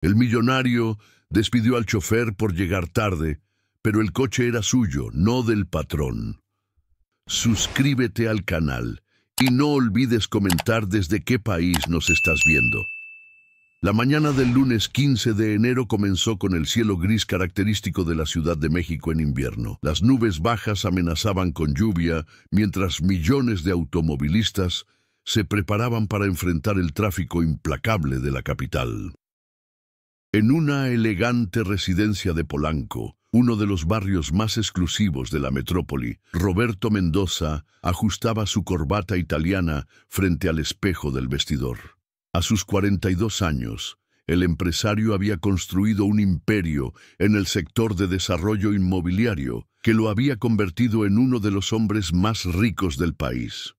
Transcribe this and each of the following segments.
El millonario despidió al chofer por llegar tarde, pero el coche era suyo, no del patrón. Suscríbete al canal y no olvides comentar desde qué país nos estás viendo. La mañana del lunes 15 de enero comenzó con el cielo gris característico de la Ciudad de México en invierno. Las nubes bajas amenazaban con lluvia, mientras millones de automovilistas se preparaban para enfrentar el tráfico implacable de la capital. En una elegante residencia de Polanco, uno de los barrios más exclusivos de la metrópoli, Roberto Mendoza ajustaba su corbata italiana frente al espejo del vestidor. A sus 42 años, el empresario había construido un imperio en el sector de desarrollo inmobiliario que lo había convertido en uno de los hombres más ricos del país.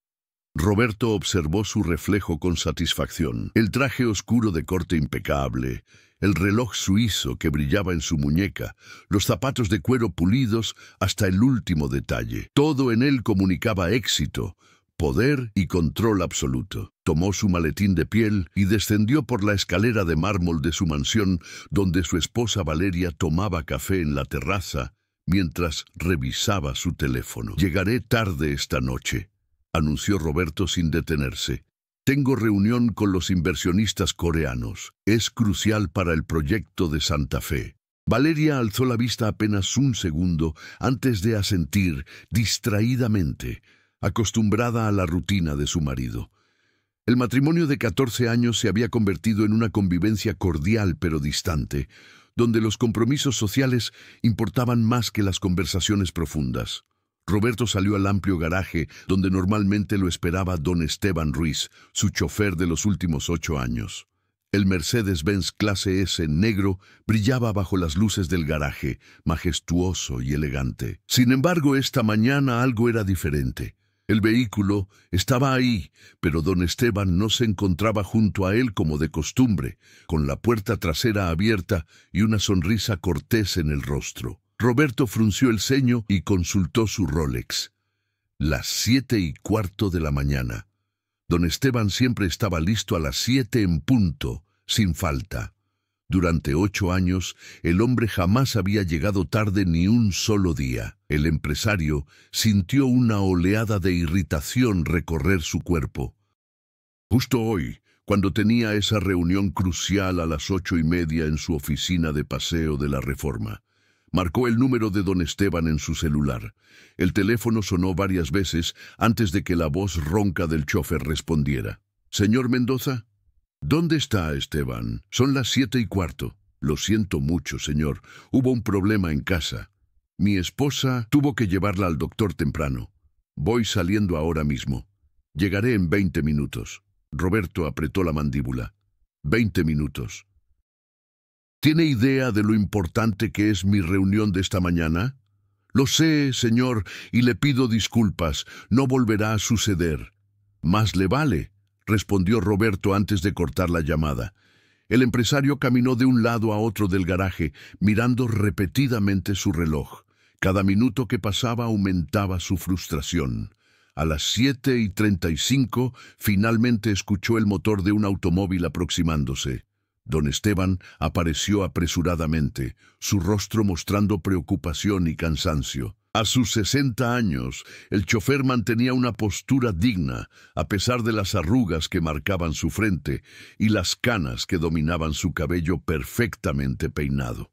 Roberto observó su reflejo con satisfacción. El traje oscuro de corte impecable, el reloj suizo que brillaba en su muñeca, los zapatos de cuero pulidos hasta el último detalle. Todo en él comunicaba éxito, poder y control absoluto. Tomó su maletín de piel y descendió por la escalera de mármol de su mansión, donde su esposa Valeria tomaba café en la terraza mientras revisaba su teléfono. «Llegaré tarde esta noche», anunció Roberto sin detenerse. «Tengo reunión con los inversionistas coreanos. Es crucial para el proyecto de Santa Fe». Valeria alzó la vista apenas un segundo antes de asentir distraídamente, acostumbrada a la rutina de su marido. El matrimonio de 14 años se había convertido en una convivencia cordial pero distante, donde los compromisos sociales importaban más que las conversaciones profundas. Roberto salió al amplio garaje donde normalmente lo esperaba don Esteban Ruiz, su chofer de los últimos 8 años. El Mercedes-Benz Clase S negro brillaba bajo las luces del garaje, majestuoso y elegante. Sin embargo, esta mañana algo era diferente. El vehículo estaba ahí, pero don Esteban no se encontraba junto a él como de costumbre, con la puerta trasera abierta y una sonrisa cortés en el rostro. Roberto frunció el ceño y consultó su Rolex. Las 7:15 de la mañana. Don Esteban siempre estaba listo a las 7 en punto, sin falta. Durante 8 años, el hombre jamás había llegado tarde ni un solo día. El empresario sintió una oleada de irritación recorrer su cuerpo. Justo hoy, cuando tenía esa reunión crucial a las 8:30 en su oficina de Paseo de la Reforma, marcó el número de don Esteban en su celular. El teléfono sonó varias veces antes de que la voz ronca del chofer respondiera. «Señor Mendoza». «¿Dónde está Esteban? Son las 7:15. Lo siento mucho, señor. Hubo un problema en casa. Mi esposa tuvo que llevarla al doctor temprano. Voy saliendo ahora mismo. Llegaré en 20 minutos. Roberto apretó la mandíbula. 20 minutos. ¿Tiene idea de lo importante que es mi reunión de esta mañana? Lo sé, señor, y le pido disculpas. No volverá a suceder. Más le vale, respondió Roberto antes de cortar la llamada. El empresario caminó de un lado a otro del garaje, mirando repetidamente su reloj. Cada minuto que pasaba aumentaba su frustración. A las 7:35 finalmente escuchó el motor de un automóvil aproximándose. Don Esteban apareció apresuradamente, su rostro mostrando preocupación y cansancio. A sus 60 años, el chofer mantenía una postura digna, a pesar de las arrugas que marcaban su frente y las canas que dominaban su cabello perfectamente peinado.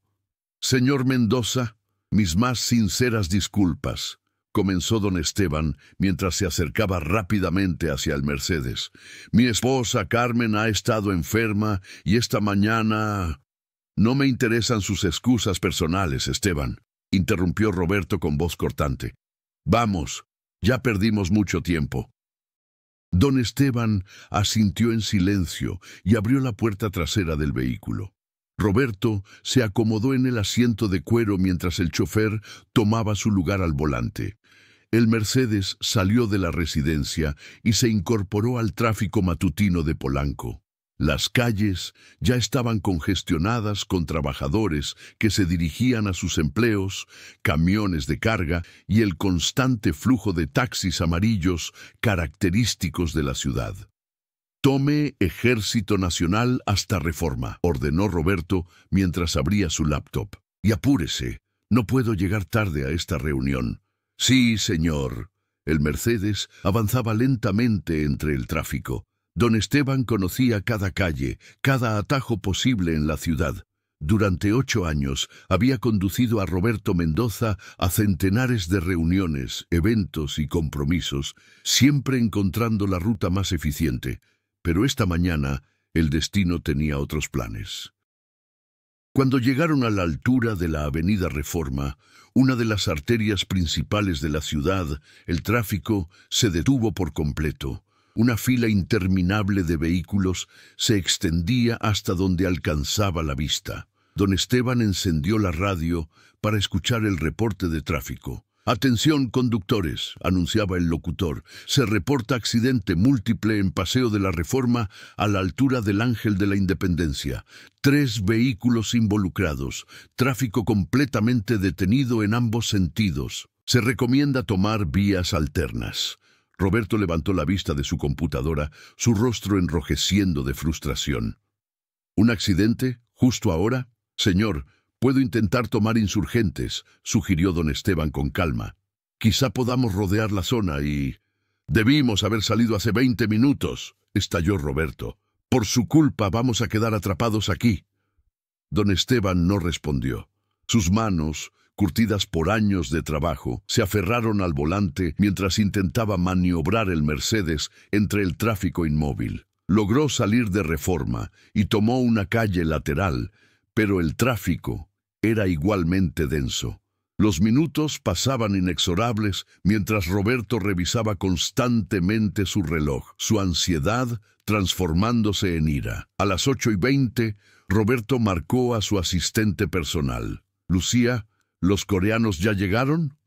«Señor Mendoza, mis más sinceras disculpas», comenzó don Esteban mientras se acercaba rápidamente hacia el Mercedes. «Mi esposa Carmen ha estado enferma y esta mañana...» «No me interesan sus excusas personales, Esteban», interrumpió Roberto con voz cortante. «Vamos, ya perdimos mucho tiempo». Don Esteban asintió en silencio y abrió la puerta trasera del vehículo. Roberto se acomodó en el asiento de cuero mientras el chofer tomaba su lugar al volante. El Mercedes salió de la residencia y se incorporó al tráfico matutino de Polanco. Las calles ya estaban congestionadas con trabajadores que se dirigían a sus empleos, camiones de carga y el constante flujo de taxis amarillos característicos de la ciudad. Tome Ejército Nacional hasta Reforma, ordenó Roberto mientras abría su laptop. Y apúrese, no puedo llegar tarde a esta reunión. Sí, señor. El Mercedes avanzaba lentamente entre el tráfico. Don Esteban conocía cada calle, cada atajo posible en la ciudad. Durante 8 años había conducido a Roberto Mendoza a centenares de reuniones, eventos y compromisos, siempre encontrando la ruta más eficiente. Pero esta mañana el destino tenía otros planes. Cuando llegaron a la altura de la Avenida Reforma, una de las arterias principales de la ciudad, el tráfico se detuvo por completo. Una fila interminable de vehículos se extendía hasta donde alcanzaba la vista. Don Esteban encendió la radio para escuchar el reporte de tráfico. «Atención, conductores», anunciaba el locutor. «Se reporta accidente múltiple en Paseo de la Reforma a la altura del Ángel de la Independencia. 3 vehículos involucrados. Tráfico completamente detenido en ambos sentidos. Se recomienda tomar vías alternas». Roberto levantó la vista de su computadora, su rostro enrojeciendo de frustración. «¿Un accidente? ¿Justo ahora? Señor, puedo intentar tomar Insurgentes», sugirió don Esteban con calma. «Quizá podamos rodear la zona y...» «Debimos haber salido hace 20 minutos», estalló Roberto. «Por su culpa vamos a quedar atrapados aquí». Don Esteban no respondió. Sus manos, curtidas por años de trabajo, se aferraron al volante mientras intentaba maniobrar el Mercedes entre el tráfico inmóvil. Logró salir de Reforma y tomó una calle lateral, pero el tráfico era igualmente denso. Los minutos pasaban inexorables mientras Roberto revisaba constantemente su reloj, su ansiedad transformándose en ira. A las 8:20, Roberto marcó a su asistente personal. «Lucía, ¿los coreanos ya llegaron?»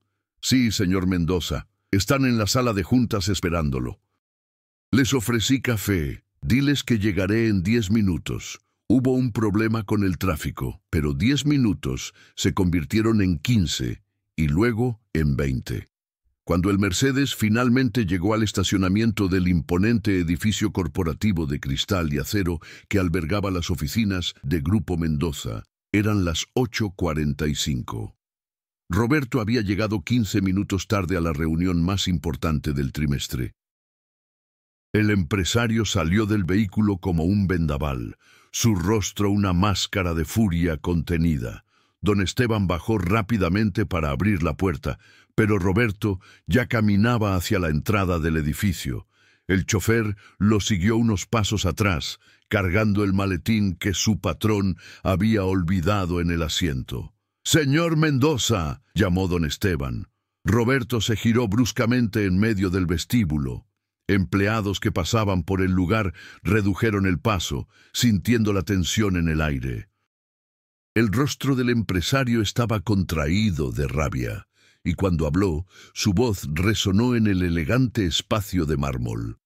«Sí, señor Mendoza. Están en la sala de juntas esperándolo». «Les ofrecí café. Diles que llegaré en 10 minutos». Hubo un problema con el tráfico, pero 10 minutos se convirtieron en 15 y luego en 20. Cuando el Mercedes finalmente llegó al estacionamiento del imponente edificio corporativo de cristal y acero que albergaba las oficinas de Grupo Mendoza, eran las 8:45. Roberto había llegado 15 minutos tarde a la reunión más importante del trimestre. El empresario salió del vehículo como un vendaval, su rostro una máscara de furia contenida. Don Esteban bajó rápidamente para abrir la puerta, pero Roberto ya caminaba hacia la entrada del edificio. El chofer lo siguió unos pasos atrás, cargando el maletín que su patrón había olvidado en el asiento. «Señor Mendoza», llamó don Esteban. Roberto se giró bruscamente en medio del vestíbulo. Empleados que pasaban por el lugar redujeron el paso, sintiendo la tensión en el aire. El rostro del empresario estaba contraído de rabia, y cuando habló, su voz resonó en el elegante espacio de mármol.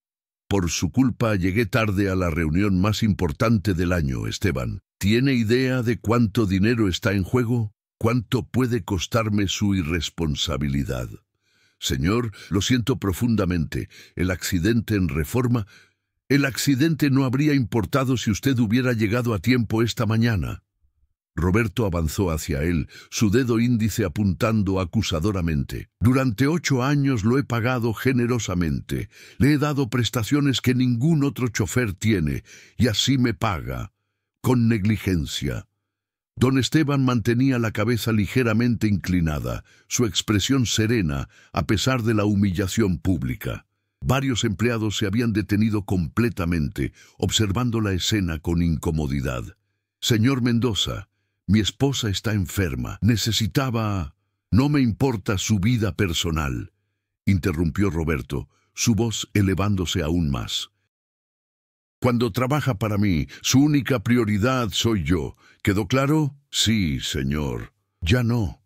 «Por su culpa llegué tarde a la reunión más importante del año, Esteban. ¿Tiene idea de cuánto dinero está en juego? ¿Cuánto puede costarme su irresponsabilidad?» «Señor, lo siento profundamente. El accidente en Reforma... El accidente no habría importado si usted hubiera llegado a tiempo esta mañana». Roberto avanzó hacia él, su dedo índice apuntando acusadoramente. «Durante 8 años lo he pagado generosamente. Le he dado prestaciones que ningún otro chofer tiene, y así me paga. Con negligencia». Don Esteban mantenía la cabeza ligeramente inclinada, su expresión serena a pesar de la humillación pública. Varios empleados se habían detenido completamente, observando la escena con incomodidad. «Señor Mendoza, mi esposa está enferma. Necesitaba... No me importa su vida personal», interrumpió Roberto, su voz elevándose aún más. «Cuando trabaja para mí, su única prioridad soy yo. ¿Quedó claro?» «Sí, señor». «Ya no».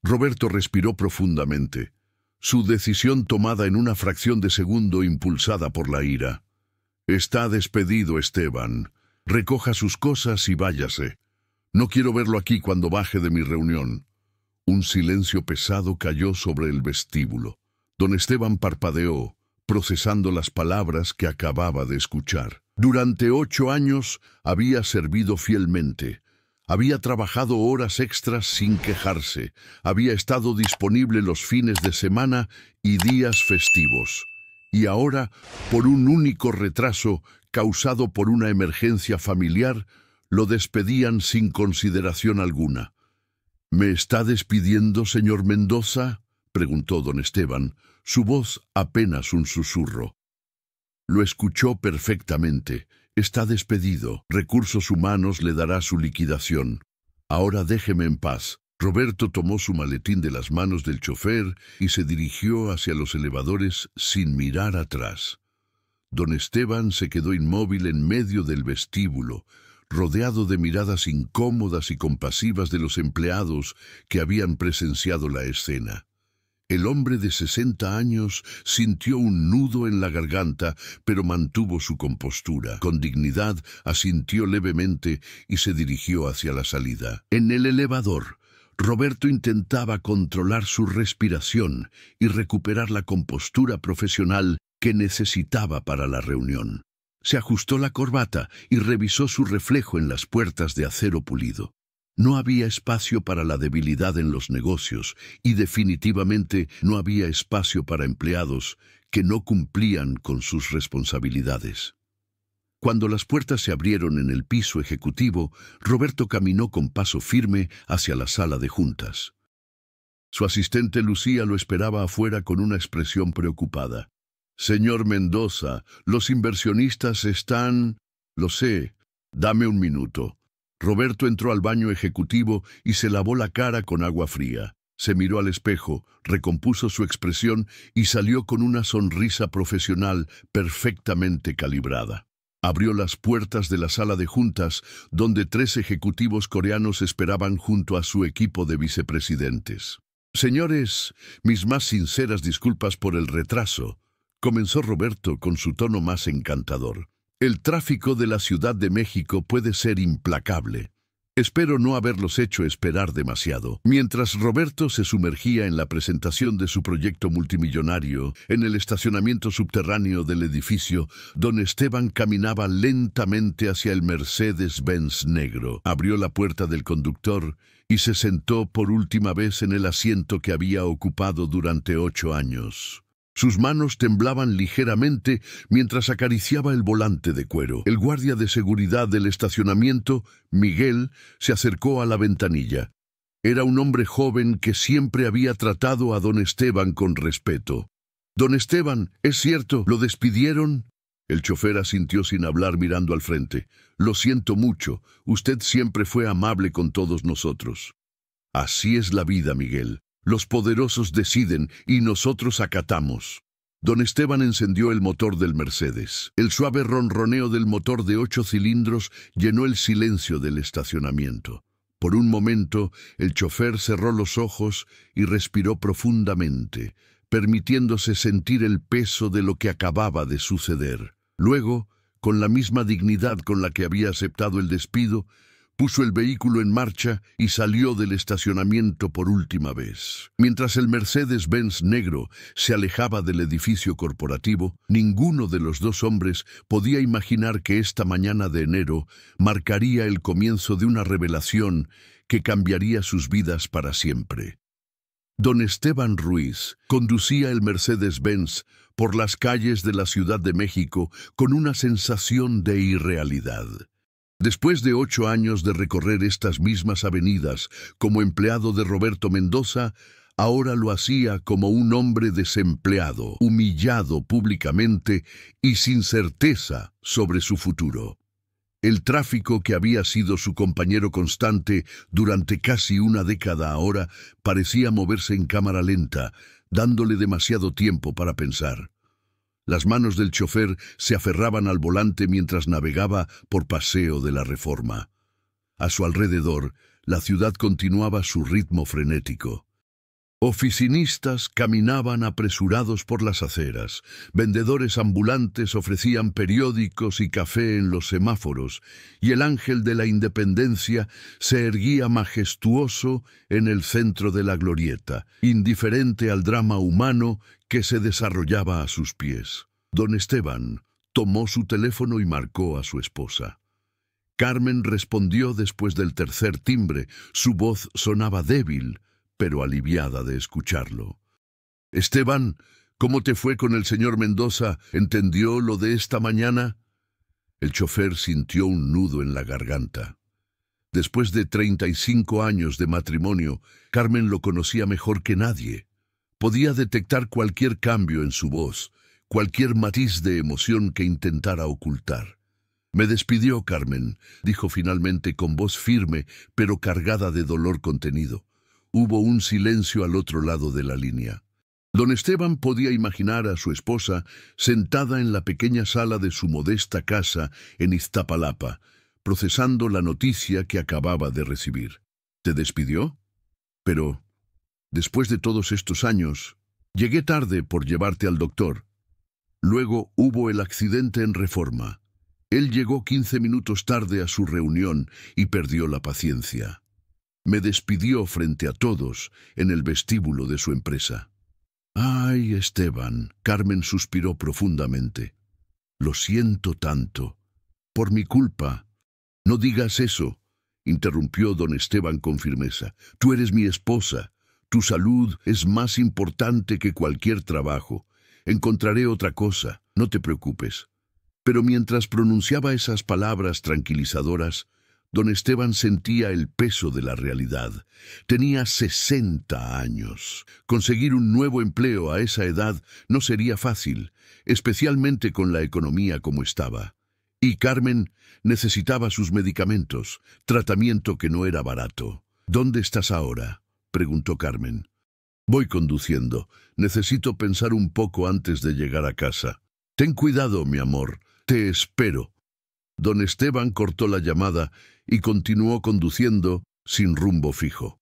Roberto respiró profundamente. Su decisión tomada en una fracción de segundo impulsada por la ira. «Está despedido, Esteban. Recoja sus cosas y váyase. No quiero verlo aquí cuando baje de mi reunión». Un silencio pesado cayó sobre el vestíbulo. Don Esteban parpadeó, procesando las palabras que acababa de escuchar. Durante 8 años había servido fielmente. Había trabajado horas extras sin quejarse. Había estado disponible los fines de semana y días festivos. Y ahora, por un único retraso causado por una emergencia familiar, lo despedían sin consideración alguna. ¿Me está despidiendo, señor Mendoza?, preguntó don Esteban, su voz apenas un susurro. Lo escuchó perfectamente. Está despedido. Recursos Humanos le dará su liquidación. Ahora déjeme en paz. Roberto tomó su maletín de las manos del chofer y se dirigió hacia los elevadores sin mirar atrás. Don Esteban se quedó inmóvil en medio del vestíbulo, rodeado de miradas incómodas y compasivas de los empleados que habían presenciado la escena. El hombre de 60 años sintió un nudo en la garganta, pero mantuvo su compostura. Con dignidad asintió levemente y se dirigió hacia la salida. En el elevador, Roberto intentaba controlar su respiración y recuperar la compostura profesional que necesitaba para la reunión. Se ajustó la corbata y revisó su reflejo en las puertas de acero pulido. No había espacio para la debilidad en los negocios y definitivamente no había espacio para empleados que no cumplían con sus responsabilidades. Cuando las puertas se abrieron en el piso ejecutivo, Roberto caminó con paso firme hacia la sala de juntas. Su asistente Lucía lo esperaba afuera con una expresión preocupada. «Señor Mendoza, los inversionistas están...» «Lo sé. Dame un minuto». Roberto entró al baño ejecutivo y se lavó la cara con agua fría. Se miró al espejo, recompuso su expresión y salió con una sonrisa profesional perfectamente calibrada. Abrió las puertas de la sala de juntas, donde 3 ejecutivos coreanos esperaban junto a su equipo de vicepresidentes. «Señores, mis más sinceras disculpas por el retraso», comenzó Roberto con su tono más encantador. «El tráfico de la Ciudad de México puede ser implacable. Espero no haberlos hecho esperar demasiado». Mientras Roberto se sumergía en la presentación de su proyecto multimillonario en el estacionamiento subterráneo del edificio, don Esteban caminaba lentamente hacia el Mercedes-Benz negro. Abrió la puerta del conductor y se sentó por última vez en el asiento que había ocupado durante 8 años. Sus manos temblaban ligeramente mientras acariciaba el volante de cuero. El guardia de seguridad del estacionamiento, Miguel, se acercó a la ventanilla. Era un hombre joven que siempre había tratado a don Esteban con respeto. «Don Esteban, ¿es cierto? ¿Lo despidieron?» El chofer asintió sin hablar mirando al frente. «Lo siento mucho. Usted siempre fue amable con todos nosotros». «Así es la vida, Miguel. Los poderosos deciden y nosotros acatamos». Don Esteban encendió el motor del Mercedes. El suave ronroneo del motor de 8 cilindros llenó el silencio del estacionamiento. Por un momento, el chofer cerró los ojos y respiró profundamente, permitiéndose sentir el peso de lo que acababa de suceder. Luego, con la misma dignidad con la que había aceptado el despido, puso el vehículo en marcha y salió del estacionamiento por última vez. Mientras el Mercedes-Benz negro se alejaba del edificio corporativo, ninguno de los 2 hombres podía imaginar que esta mañana de enero marcaría el comienzo de una revelación que cambiaría sus vidas para siempre. Don Esteban Ruiz conducía el Mercedes-Benz por las calles de la Ciudad de México con una sensación de irrealidad. Después de 8 años de recorrer estas mismas avenidas como empleado de Roberto Mendoza, ahora lo hacía como un hombre desempleado, humillado públicamente y sin certeza sobre su futuro. El tráfico que había sido su compañero constante durante casi una década ahora parecía moverse en cámara lenta, dándole demasiado tiempo para pensar. Las manos del chofer se aferraban al volante mientras navegaba por Paseo de la Reforma. A su alrededor, la ciudad continuaba su ritmo frenético. Oficinistas caminaban apresurados por las aceras, vendedores ambulantes ofrecían periódicos y café en los semáforos, y el Ángel de la Independencia se erguía majestuoso en el centro de la glorieta, indiferente al drama humano que se desarrollaba a sus pies. Don Esteban tomó su teléfono y marcó a su esposa. Carmen respondió después del tercer timbre. Su voz sonaba débil, pero aliviada de escucharlo. «Esteban, ¿cómo te fue con el señor Mendoza? ¿Entendió lo de esta mañana?» El chofer sintió un nudo en la garganta. Después de 35 años de matrimonio, Carmen lo conocía mejor que nadie. Podía detectar cualquier cambio en su voz, cualquier matiz de emoción que intentara ocultar. «Me despidió, Carmen», dijo finalmente con voz firme, pero cargada de dolor contenido. Hubo un silencio al otro lado de la línea. Don Esteban podía imaginar a su esposa sentada en la pequeña sala de su modesta casa en Iztapalapa, procesando la noticia que acababa de recibir. «¿Te despidió? Pero, después de todos estos años, llegué tarde por llevarte al doctor. Luego hubo el accidente en Reforma. Él llegó 15 minutos tarde a su reunión y perdió la paciencia. Me despidió frente a todos en el vestíbulo de su empresa». «Ay, Esteban», Carmen suspiró profundamente. «Lo siento tanto. Por mi culpa». «No digas eso», interrumpió don Esteban con firmeza. «Tú eres mi esposa. Tu salud es más importante que cualquier trabajo. Encontraré otra cosa, no te preocupes». Pero mientras pronunciaba esas palabras tranquilizadoras, don Esteban sentía el peso de la realidad. Tenía 60 años. Conseguir un nuevo empleo a esa edad no sería fácil, especialmente con la economía como estaba. Y Carmen necesitaba sus medicamentos, tratamiento que no era barato. «¿Dónde estás ahora?», preguntó Carmen. «Voy conduciendo. Necesito pensar un poco antes de llegar a casa». «Ten cuidado, mi amor. Te espero». Don Esteban cortó la llamada y continuó conduciendo sin rumbo fijo.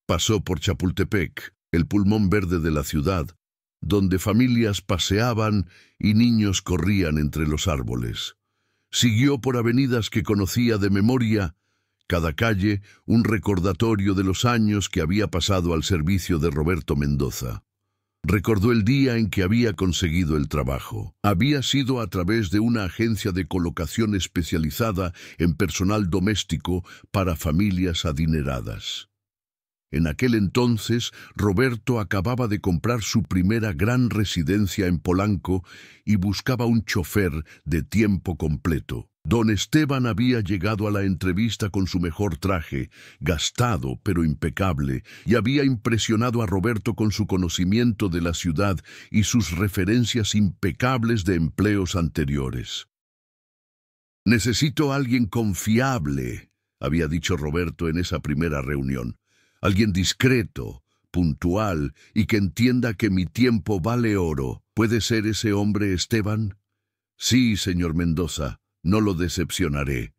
Pasó por Chapultepec, el pulmón verde de la ciudad, donde familias paseaban y niños corrían entre los árboles. Siguió por avenidas que conocía de memoria, cada calle un recordatorio de los años que había pasado al servicio de Roberto Mendoza. Recordó el día en que había conseguido el trabajo. Había sido a través de una agencia de colocación especializada en personal doméstico para familias adineradas. En aquel entonces, Roberto acababa de comprar su primera gran residencia en Polanco y buscaba un chofer de tiempo completo. Don Esteban había llegado a la entrevista con su mejor traje, gastado pero impecable, y había impresionado a Roberto con su conocimiento de la ciudad y sus referencias impecables de empleos anteriores. «Necesito a alguien confiable», había dicho Roberto en esa primera reunión. «Alguien discreto, puntual y que entienda que mi tiempo vale oro. ¿Puede ser ese hombre Esteban?» «Sí, señor Mendoza. No lo decepcionaré».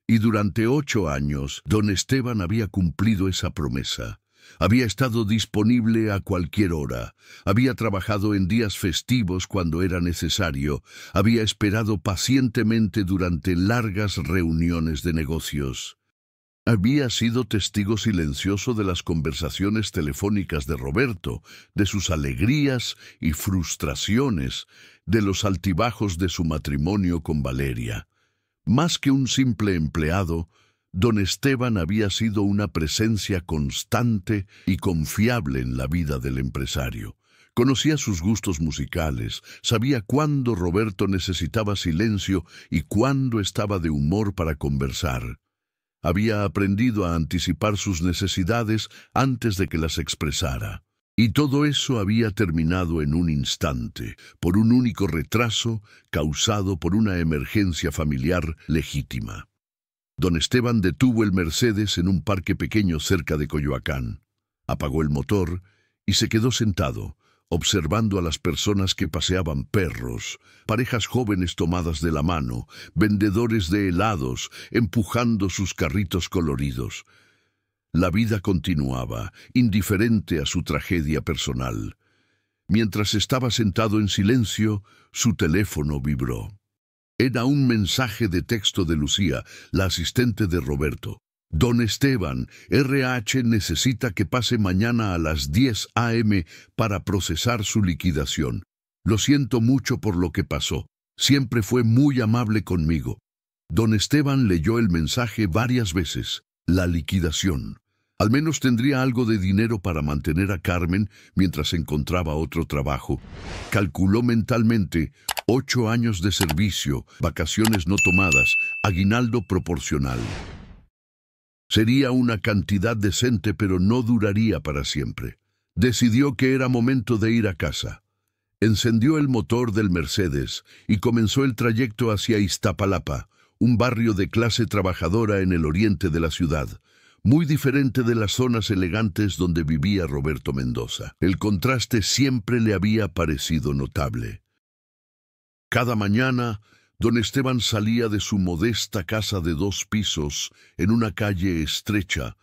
Y durante 8 años, don Esteban había cumplido esa promesa. Había estado disponible a cualquier hora, había trabajado en días festivos cuando era necesario, había esperado pacientemente durante largas reuniones de negocios. Había sido testigo silencioso de las conversaciones telefónicas de Roberto, de sus alegrías y frustraciones, de los altibajos de su matrimonio con Valeria. Más que un simple empleado, don Esteban había sido una presencia constante y confiable en la vida del empresario. Conocía sus gustos musicales, sabía cuándo Roberto necesitaba silencio y cuándo estaba de humor para conversar. Había aprendido a anticipar sus necesidades antes de que las expresara. Y todo eso había terminado en un instante, por un único retraso causado por una emergencia familiar legítima. Don Esteban detuvo el Mercedes en un parque pequeño cerca de Coyoacán. Apagó el motor y se quedó sentado, observando a las personas que paseaban perros, parejas jóvenes tomadas de la mano, vendedores de helados empujando sus carritos coloridos. La vida continuaba, indiferente a su tragedia personal. Mientras estaba sentado en silencio, su teléfono vibró. Era un mensaje de texto de Lucía, la asistente de Roberto. Don Esteban, RH necesita que pase mañana a las 10 a.m. para procesar su liquidación. Lo siento mucho por lo que pasó. Siempre fue muy amable conmigo. Don Esteban leyó el mensaje varias veces. La liquidación. Al menos tendría algo de dinero para mantener a Carmen mientras encontraba otro trabajo. Calculó mentalmente 8 años de servicio, vacaciones no tomadas, aguinaldo proporcional. Sería una cantidad decente, pero no duraría para siempre. Decidió que era momento de ir a casa. Encendió el motor del Mercedes y comenzó el trayecto hacia Iztapalapa, un barrio de clase trabajadora en el oriente de la ciudad, muy diferente de las zonas elegantes donde vivía Roberto Mendoza. El contraste siempre le había parecido notable. Cada mañana, don Esteban salía de su modesta casa de 2 pisos en una calle estrecha,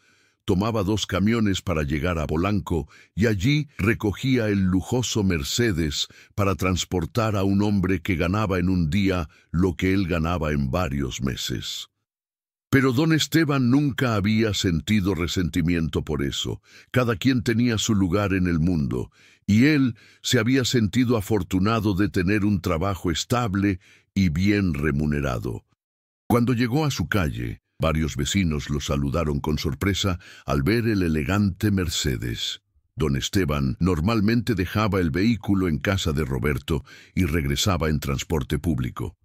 tomaba 2 camiones para llegar a Polanco y allí recogía el lujoso Mercedes para transportar a un hombre que ganaba en un día lo que él ganaba en varios meses. Pero don Esteban nunca había sentido resentimiento por eso. Cada quien tenía su lugar en el mundo, y él se había sentido afortunado de tener un trabajo estable y bien remunerado. Cuando llegó a su calle, varios vecinos lo saludaron con sorpresa al ver el elegante Mercedes. Don Esteban normalmente dejaba el vehículo en casa de Roberto y regresaba en transporte público.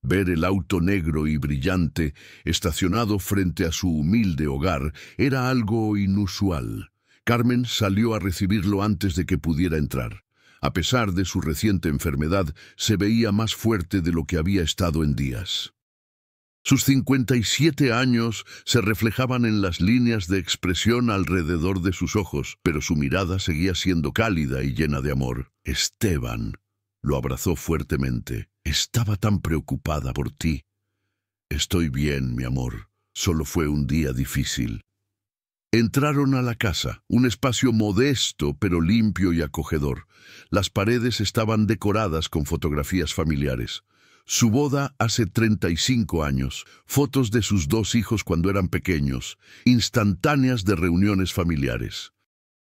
Ver el auto negro y brillante estacionado frente a su humilde hogar era algo inusual. Carmen salió a recibirlo antes de que pudiera entrar. A pesar de su reciente enfermedad, se veía más fuerte de lo que había estado en días. Sus 57 años se reflejaban en las líneas de expresión alrededor de sus ojos, pero su mirada seguía siendo cálida y llena de amor. Esteban lo abrazó fuertemente. Estaba tan preocupada por ti. Estoy bien, mi amor. Solo fue un día difícil. Entraron a la casa, un espacio modesto pero limpio y acogedor. Las paredes estaban decoradas con fotografías familiares. Su boda hace 35 años, fotos de sus 2 hijos cuando eran pequeños, instantáneas de reuniones familiares.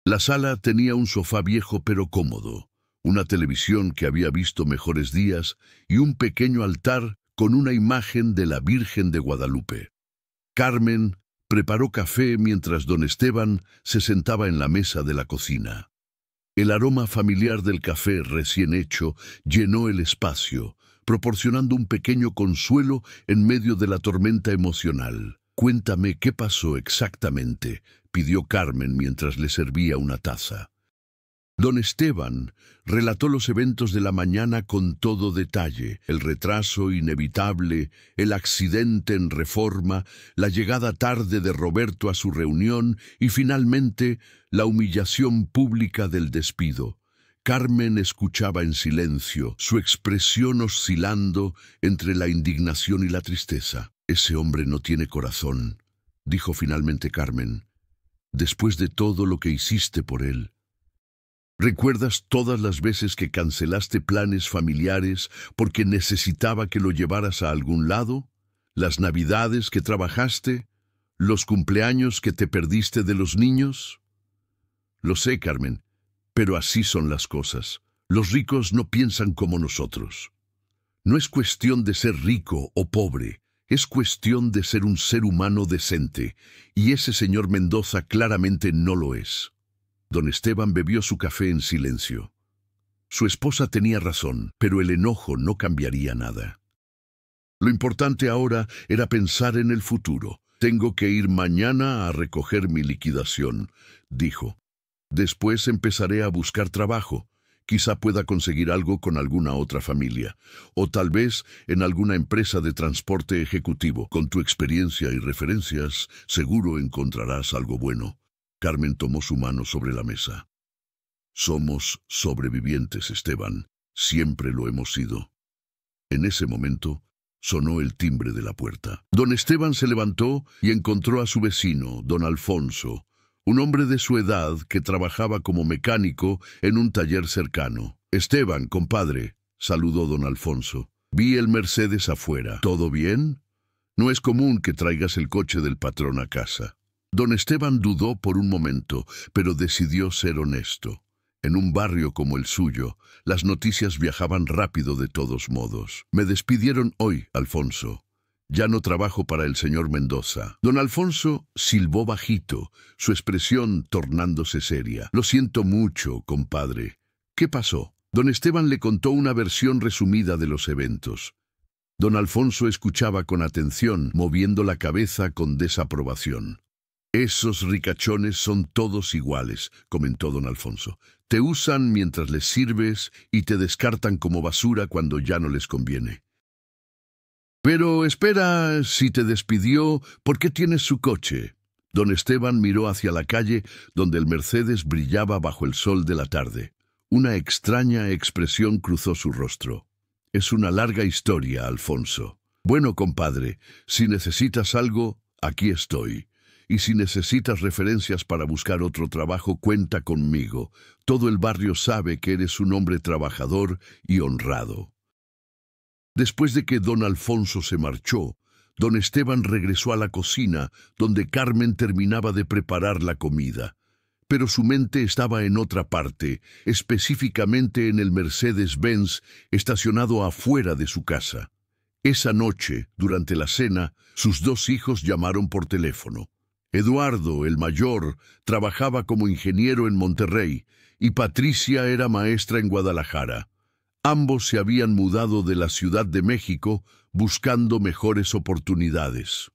La sala tenía un sofá viejo pero cómodo, una televisión que había visto mejores días y un pequeño altar con una imagen de la Virgen de Guadalupe. Carmen preparó café mientras don Esteban se sentaba en la mesa de la cocina. El aroma familiar del café recién hecho llenó el espacio, proporcionando un pequeño consuelo en medio de la tormenta emocional. «Cuéntame qué pasó exactamente», pidió Carmen mientras le servía una taza. Don Esteban relató los eventos de la mañana con todo detalle: el retraso inevitable, el accidente en Reforma, la llegada tarde de Roberto a su reunión y finalmente la humillación pública del despido. Carmen escuchaba en silencio, su expresión oscilando entre la indignación y la tristeza. «Ese hombre no tiene corazón», dijo finalmente Carmen, «después de todo lo que hiciste por él. ¿Recuerdas todas las veces que cancelaste planes familiares porque necesitaba que lo llevaras a algún lado? ¿Las navidades que trabajaste? ¿Los cumpleaños que te perdiste de los niños?» «Lo sé, Carmen, pero así son las cosas. Los ricos no piensan como nosotros. No es cuestión de ser rico o pobre, es cuestión de ser un ser humano decente, y ese señor Mendoza claramente no lo es». Don Esteban bebió su café en silencio. Su esposa tenía razón, pero el enojo no cambiaría nada. Lo importante ahora era pensar en el futuro. «Tengo que ir mañana a recoger mi liquidación», dijo. «Después empezaré a buscar trabajo. Quizá pueda conseguir algo con alguna otra familia, o tal vez en alguna empresa de transporte ejecutivo. Con tu experiencia y referencias, seguro encontrarás algo bueno». Carmen tomó su mano sobre la mesa. «Somos sobrevivientes, Esteban. Siempre lo hemos sido». En ese momento, sonó el timbre de la puerta. Don Esteban se levantó y encontró a su vecino, don Alfonso, un hombre de su edad que trabajaba como mecánico en un taller cercano. «Esteban, compadre», saludó don Alfonso. «Vi el Mercedes afuera. ¿Todo bien?» No es común que traigas el coche del patrón a casa. Don Esteban dudó por un momento, pero decidió ser honesto. En un barrio como el suyo, las noticias viajaban rápido de todos modos. Me despidieron hoy, Alfonso. Ya no trabajo para el señor Mendoza. Don Alfonso silbó bajito, su expresión tornándose seria. Lo siento mucho, compadre. ¿Qué pasó? Don Esteban le contó una versión resumida de los eventos. Don Alfonso escuchaba con atención, moviendo la cabeza con desaprobación. Esos ricachones son todos iguales, comentó don Alfonso. Te usan mientras les sirves y te descartan como basura cuando ya no les conviene. Pero espera, si te despidió, ¿por qué tienes su coche? Don Esteban miró hacia la calle donde el Mercedes brillaba bajo el sol de la tarde. Una extraña expresión cruzó su rostro. Es una larga historia, Alfonso. Bueno, compadre, si necesitas algo, aquí estoy. Y si necesitas referencias para buscar otro trabajo, cuenta conmigo. Todo el barrio sabe que eres un hombre trabajador y honrado. Después de que don Alfonso se marchó, don Esteban regresó a la cocina, donde Carmen terminaba de preparar la comida. Pero su mente estaba en otra parte, específicamente en el Mercedes-Benz estacionado afuera de su casa. Esa noche, durante la cena, sus dos hijos llamaron por teléfono. Eduardo, el mayor, trabajaba como ingeniero en Monterrey y Patricia era maestra en Guadalajara. Ambos se habían mudado de la Ciudad de México buscando mejores oportunidades.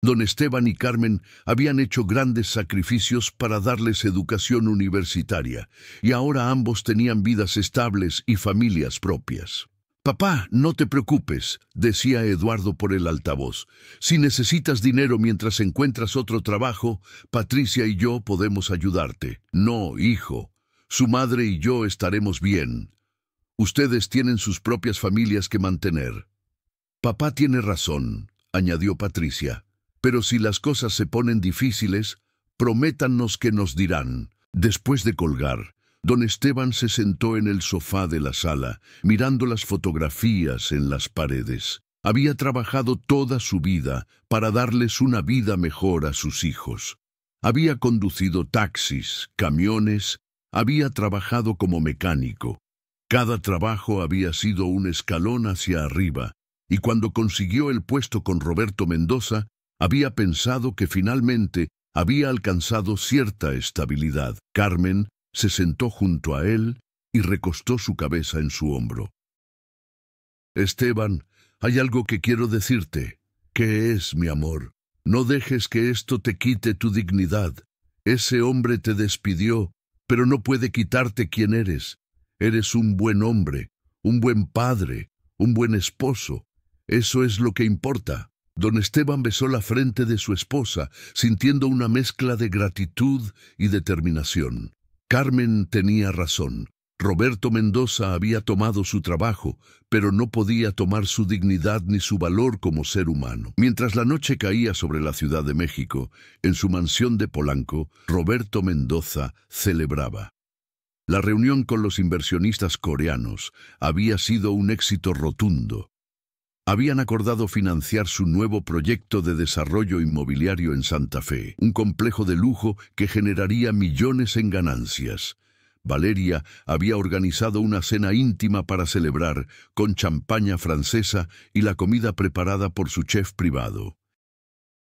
Don Esteban y Carmen habían hecho grandes sacrificios para darles educación universitaria y ahora ambos tenían vidas estables y familias propias. «Papá, no te preocupes», decía Eduardo por el altavoz. «Si necesitas dinero mientras encuentras otro trabajo, Patricia y yo podemos ayudarte». «No, hijo. Su madre y yo estaremos bien. Ustedes tienen sus propias familias que mantener». «Papá tiene razón», añadió Patricia. «Pero si las cosas se ponen difíciles, prométanos que nos dirán». Después de colgar, don Esteban se sentó en el sofá de la sala, mirando las fotografías en las paredes. Había trabajado toda su vida para darles una vida mejor a sus hijos. Había conducido taxis, camiones, había trabajado como mecánico. Cada trabajo había sido un escalón hacia arriba, y cuando consiguió el puesto con Roberto Mendoza, había pensado que finalmente había alcanzado cierta estabilidad. Carmen se sentó junto a él y recostó su cabeza en su hombro. «Esteban, hay algo que quiero decirte. ¿Qué es, mi amor? No dejes que esto te quite tu dignidad. Ese hombre te despidió, pero no puede quitarte quién eres. Eres un buen hombre, un buen padre, un buen esposo. Eso es lo que importa». Don Esteban besó la frente de su esposa, sintiendo una mezcla de gratitud y determinación. Carmen tenía razón. Roberto Mendoza había tomado su trabajo, pero no podía tomar su dignidad ni su valor como ser humano. Mientras la noche caía sobre la Ciudad de México, en su mansión de Polanco, Roberto Mendoza celebraba. La reunión con los inversionistas coreanos había sido un éxito rotundo. Habían acordado financiar su nuevo proyecto de desarrollo inmobiliario en Santa Fe, un complejo de lujo que generaría millones en ganancias. Valeria había organizado una cena íntima para celebrar, con champaña francesa y la comida preparada por su chef privado.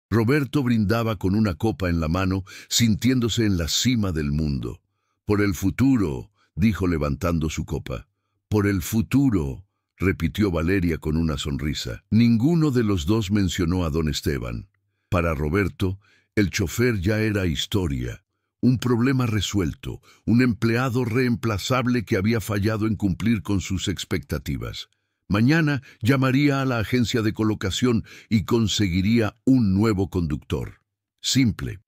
Roberto brindaba con una copa en la mano, sintiéndose en la cima del mundo. «Por el futuro», dijo levantando su copa. «Por el futuro», repitió Valeria con una sonrisa. Ninguno de los dos mencionó a don Esteban. Para Roberto, el chofer ya era historia. Un problema resuelto, un empleado reemplazable que había fallado en cumplir con sus expectativas. Mañana llamaría a la agencia de colocación y conseguiría un nuevo conductor. Simple.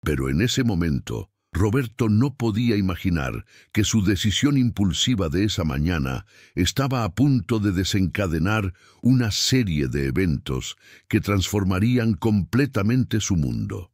Pero en ese momento, Roberto no podía imaginar que su decisión impulsiva de esa mañana estaba a punto de desencadenar una serie de eventos que transformarían completamente su mundo.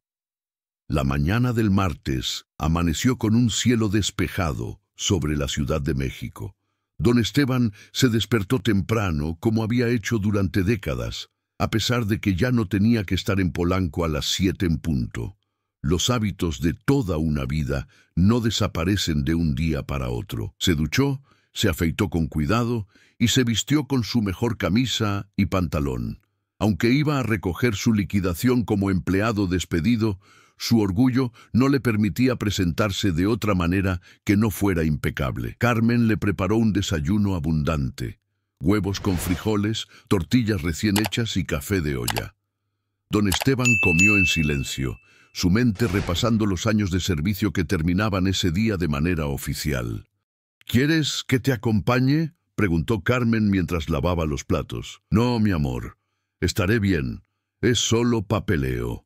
La mañana del martes amaneció con un cielo despejado sobre la Ciudad de México. Don Esteban se despertó temprano, como había hecho durante décadas, a pesar de que ya no tenía que estar en Polanco a las 7 en punto. Los hábitos de toda una vida no desaparecen de un día para otro. Se duchó, se afeitó con cuidado y se vistió con su mejor camisa y pantalón. Aunque iba a recoger su liquidación como empleado despedido, su orgullo no le permitía presentarse de otra manera que no fuera impecable. Carmen le preparó un desayuno abundante: huevos con frijoles, tortillas recién hechas y café de olla. Don Esteban comió en silencio, su mente repasando los años de servicio que terminaban ese día de manera oficial. «¿Quieres que te acompañe?», preguntó Carmen mientras lavaba los platos. «No, mi amor. Estaré bien. Es solo papeleo».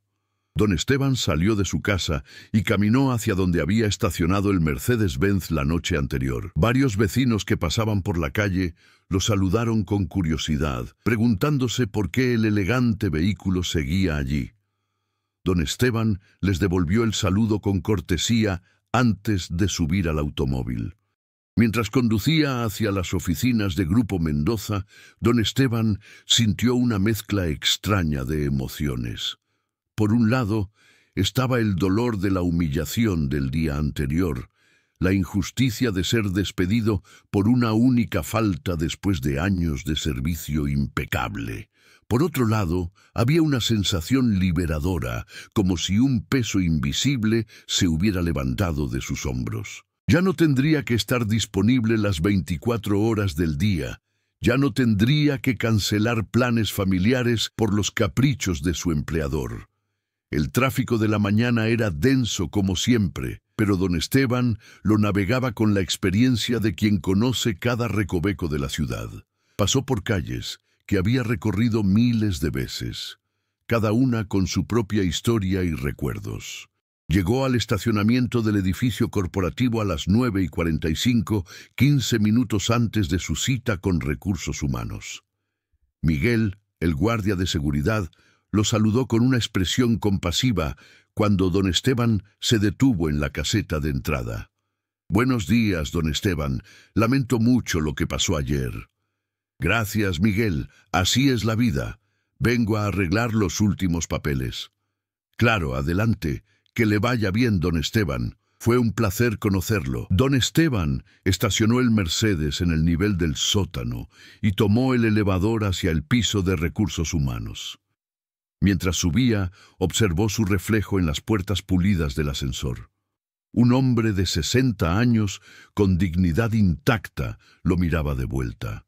Don Esteban salió de su casa y caminó hacia donde había estacionado el Mercedes-Benz la noche anterior. Varios vecinos que pasaban por la calle lo saludaron con curiosidad, preguntándose por qué el elegante vehículo seguía allí. Don Esteban les devolvió el saludo con cortesía antes de subir al automóvil. Mientras conducía hacia las oficinas de Grupo Mendoza, don Esteban sintió una mezcla extraña de emociones. Por un lado, estaba el dolor de la humillación del día anterior, la injusticia de ser despedido por una única falta después de años de servicio impecable. Por otro lado, había una sensación liberadora, como si un peso invisible se hubiera levantado de sus hombros. Ya no tendría que estar disponible las 24 horas del día. Ya no tendría que cancelar planes familiares por los caprichos de su empleador. El tráfico de la mañana era denso como siempre, pero don Esteban lo navegaba con la experiencia de quien conoce cada recoveco de la ciudad. Pasó por calles que había recorrido miles de veces, cada una con su propia historia y recuerdos. Llegó al estacionamiento del edificio corporativo a las 9:45, 15 minutos antes de su cita con Recursos Humanos. Miguel, el guardia de seguridad, lo saludó con una expresión compasiva cuando don Esteban se detuvo en la caseta de entrada. «Buenos días, don Esteban. Lamento mucho lo que pasó ayer». «Gracias, Miguel. Así es la vida. Vengo a arreglar los últimos papeles». «Claro, adelante. Que le vaya bien, don Esteban. Fue un placer conocerlo». Don Esteban estacionó el Mercedes en el nivel del sótano y tomó el elevador hacia el piso de Recursos Humanos. Mientras subía, observó su reflejo en las puertas pulidas del ascensor. Un hombre de 60 años, con dignidad intacta, lo miraba de vuelta.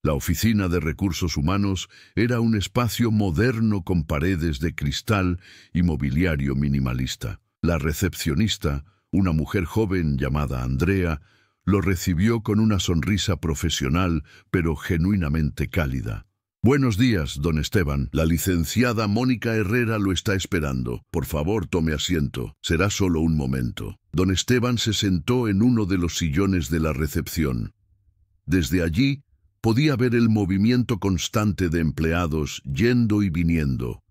La oficina de Recursos Humanos era un espacio moderno con paredes de cristal y mobiliario minimalista. La recepcionista, una mujer joven llamada Andrea, lo recibió con una sonrisa profesional, pero genuinamente cálida. «Buenos días, don Esteban. La licenciada Mónica Herrera lo está esperando. Por favor, tome asiento. Será solo un momento». Don Esteban se sentó en uno de los sillones de la recepción. Desde allí podía ver el movimiento constante de empleados yendo y viniendo,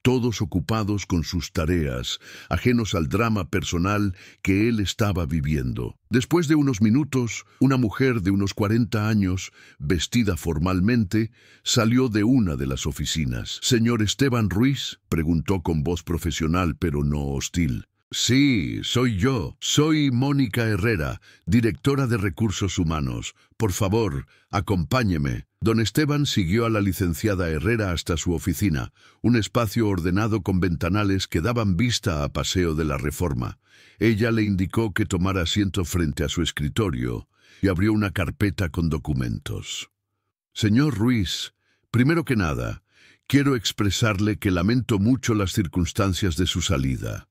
todos ocupados con sus tareas, ajenos al drama personal que él estaba viviendo. Después de unos minutos, una mujer de unos 40 años, vestida formalmente, salió de una de las oficinas. «¿Señor Esteban Ruiz?», preguntó con voz profesional pero no hostil. «Sí, soy yo. Soy Mónica Herrera, directora de Recursos Humanos. Por favor, acompáñeme». Don Esteban siguió a la licenciada Herrera hasta su oficina, un espacio ordenado con ventanales que daban vista a Paseo de la Reforma. Ella le indicó que tomara asiento frente a su escritorio y abrió una carpeta con documentos. «Señor Ruiz, primero que nada, quiero expresarle que lamento mucho las circunstancias de su salida.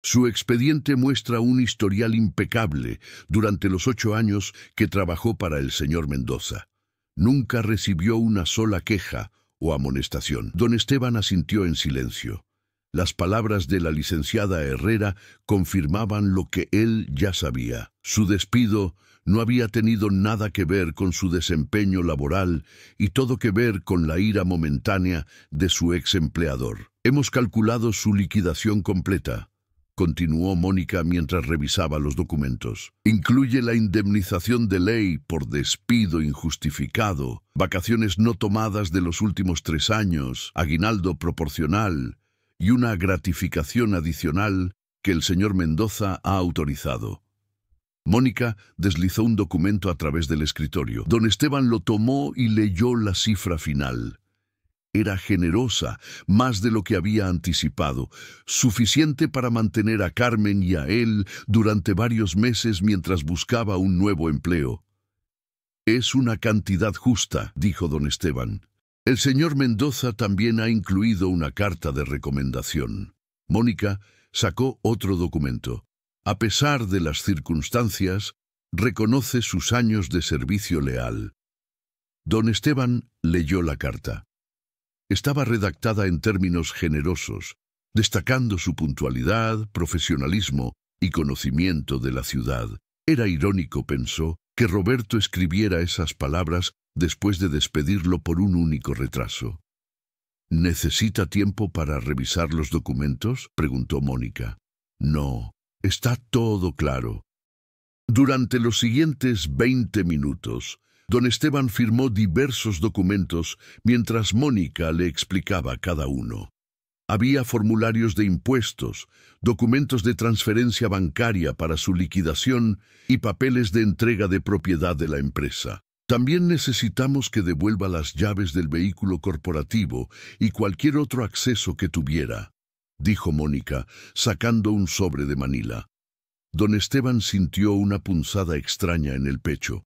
Su expediente muestra un historial impecable durante los 8 años que trabajó para el señor Mendoza. Nunca recibió una sola queja o amonestación». Don Esteban asintió en silencio. Las palabras de la licenciada Herrera confirmaban lo que él ya sabía. Su despido no había tenido nada que ver con su desempeño laboral y todo que ver con la ira momentánea de su ex empleador. «Hemos calculado su liquidación completa. continuó Mónica mientras revisaba los documentos. Incluye la indemnización de ley por despido injustificado, vacaciones no tomadas de los últimos 3 años, aguinaldo proporcional y una gratificación adicional que el señor Mendoza ha autorizado. Mónica deslizó un documento a través del escritorio. Don Esteban lo tomó y leyó la cifra final. Era generosa, más de lo que había anticipado, suficiente para mantener a Carmen y a él durante varios meses mientras buscaba un nuevo empleo. «Es una cantidad justa», dijo don Esteban. «El señor Mendoza también ha incluido una carta de recomendación». Mónica sacó otro documento. A pesar de las circunstancias, reconoce sus años de servicio leal. Don Esteban leyó la carta. Estaba redactada en términos generosos, destacando su puntualidad, profesionalismo y conocimiento de la ciudad. Era irónico, pensó, que Roberto escribiera esas palabras después de despedirlo por un único retraso. «¿Necesita tiempo para revisar los documentos?», preguntó Mónica. «No, está todo claro». Durante los siguientes 20 minutos, don Esteban firmó diversos documentos mientras Mónica le explicaba cada uno. Había formularios de impuestos, documentos de transferencia bancaria para su liquidación y papeles de entrega de propiedad de la empresa. «También necesitamos que devuelva las llaves del vehículo corporativo y cualquier otro acceso que tuviera», dijo Mónica, sacando un sobre de Manila. Don Esteban sintió una punzada extraña en el pecho.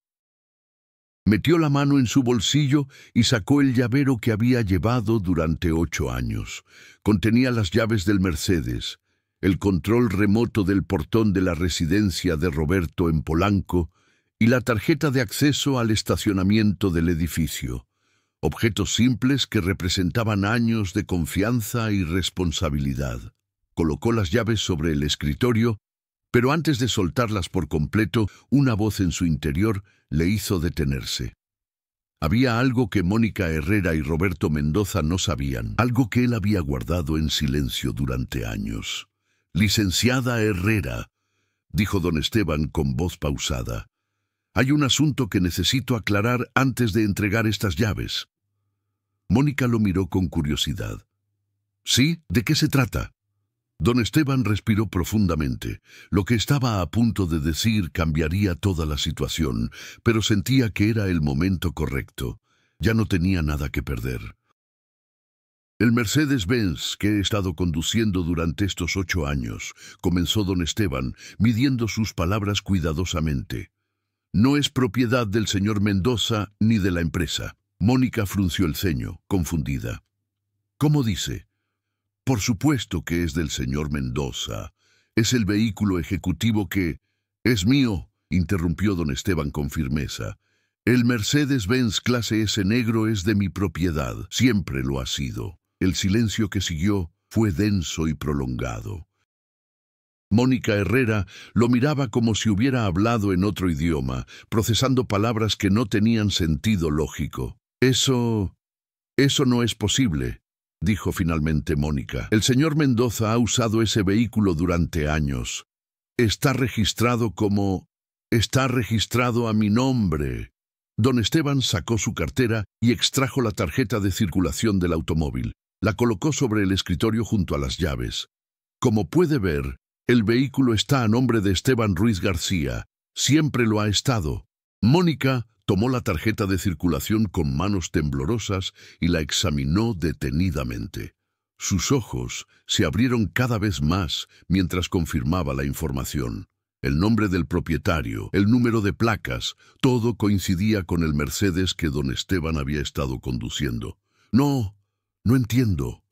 Metió la mano en su bolsillo y sacó el llavero que había llevado durante 8 años. Contenía las llaves del Mercedes, el control remoto del portón de la residencia de Roberto en Polanco y la tarjeta de acceso al estacionamiento del edificio. Objetos simples que representaban años de confianza y responsabilidad. Colocó las llaves sobre el escritorio, pero antes de soltarlas por completo, una voz en su interior le hizo detenerse. Había algo que Mónica Herrera y Roberto Mendoza no sabían, algo que él había guardado en silencio durante años. «Licenciada Herrera», dijo don Esteban con voz pausada, «hay un asunto que necesito aclarar antes de entregar estas llaves». Mónica lo miró con curiosidad. «¿Sí? ¿De qué se trata?» Don Esteban respiró profundamente. Lo que estaba a punto de decir cambiaría toda la situación, pero sentía que era el momento correcto. Ya no tenía nada que perder. «El Mercedes-Benz que he estado conduciendo durante estos 8 años», comenzó don Esteban, midiendo sus palabras cuidadosamente. «No es propiedad del señor Mendoza ni de la empresa». Mónica frunció el ceño, confundida. «¿Cómo dice?» «Por supuesto que es del señor Mendoza. Es el vehículo ejecutivo que...» «Es mío», interrumpió don Esteban con firmeza. «El Mercedes-Benz clase S negro es de mi propiedad. Siempre lo ha sido». El silencio que siguió fue denso y prolongado. Mónica Herrera lo miraba como si hubiera hablado en otro idioma, procesando palabras que no tenían sentido lógico. Eso no es posible», dijo finalmente Mónica. «El señor Mendoza ha usado ese vehículo durante años. Está registrado a mi nombre». Don Esteban sacó su cartera y extrajo la tarjeta de circulación del automóvil. La colocó sobre el escritorio junto a las llaves. «Como puede ver, el vehículo está a nombre de Esteban Ruiz García. Siempre lo ha estado». Mónica tomó la tarjeta de circulación con manos temblorosas y la examinó detenidamente. Sus ojos se abrieron cada vez más mientras confirmaba la información. El nombre del propietario, el número de placas, todo coincidía con el Mercedes que don Esteban había estado conduciendo. «No entiendo».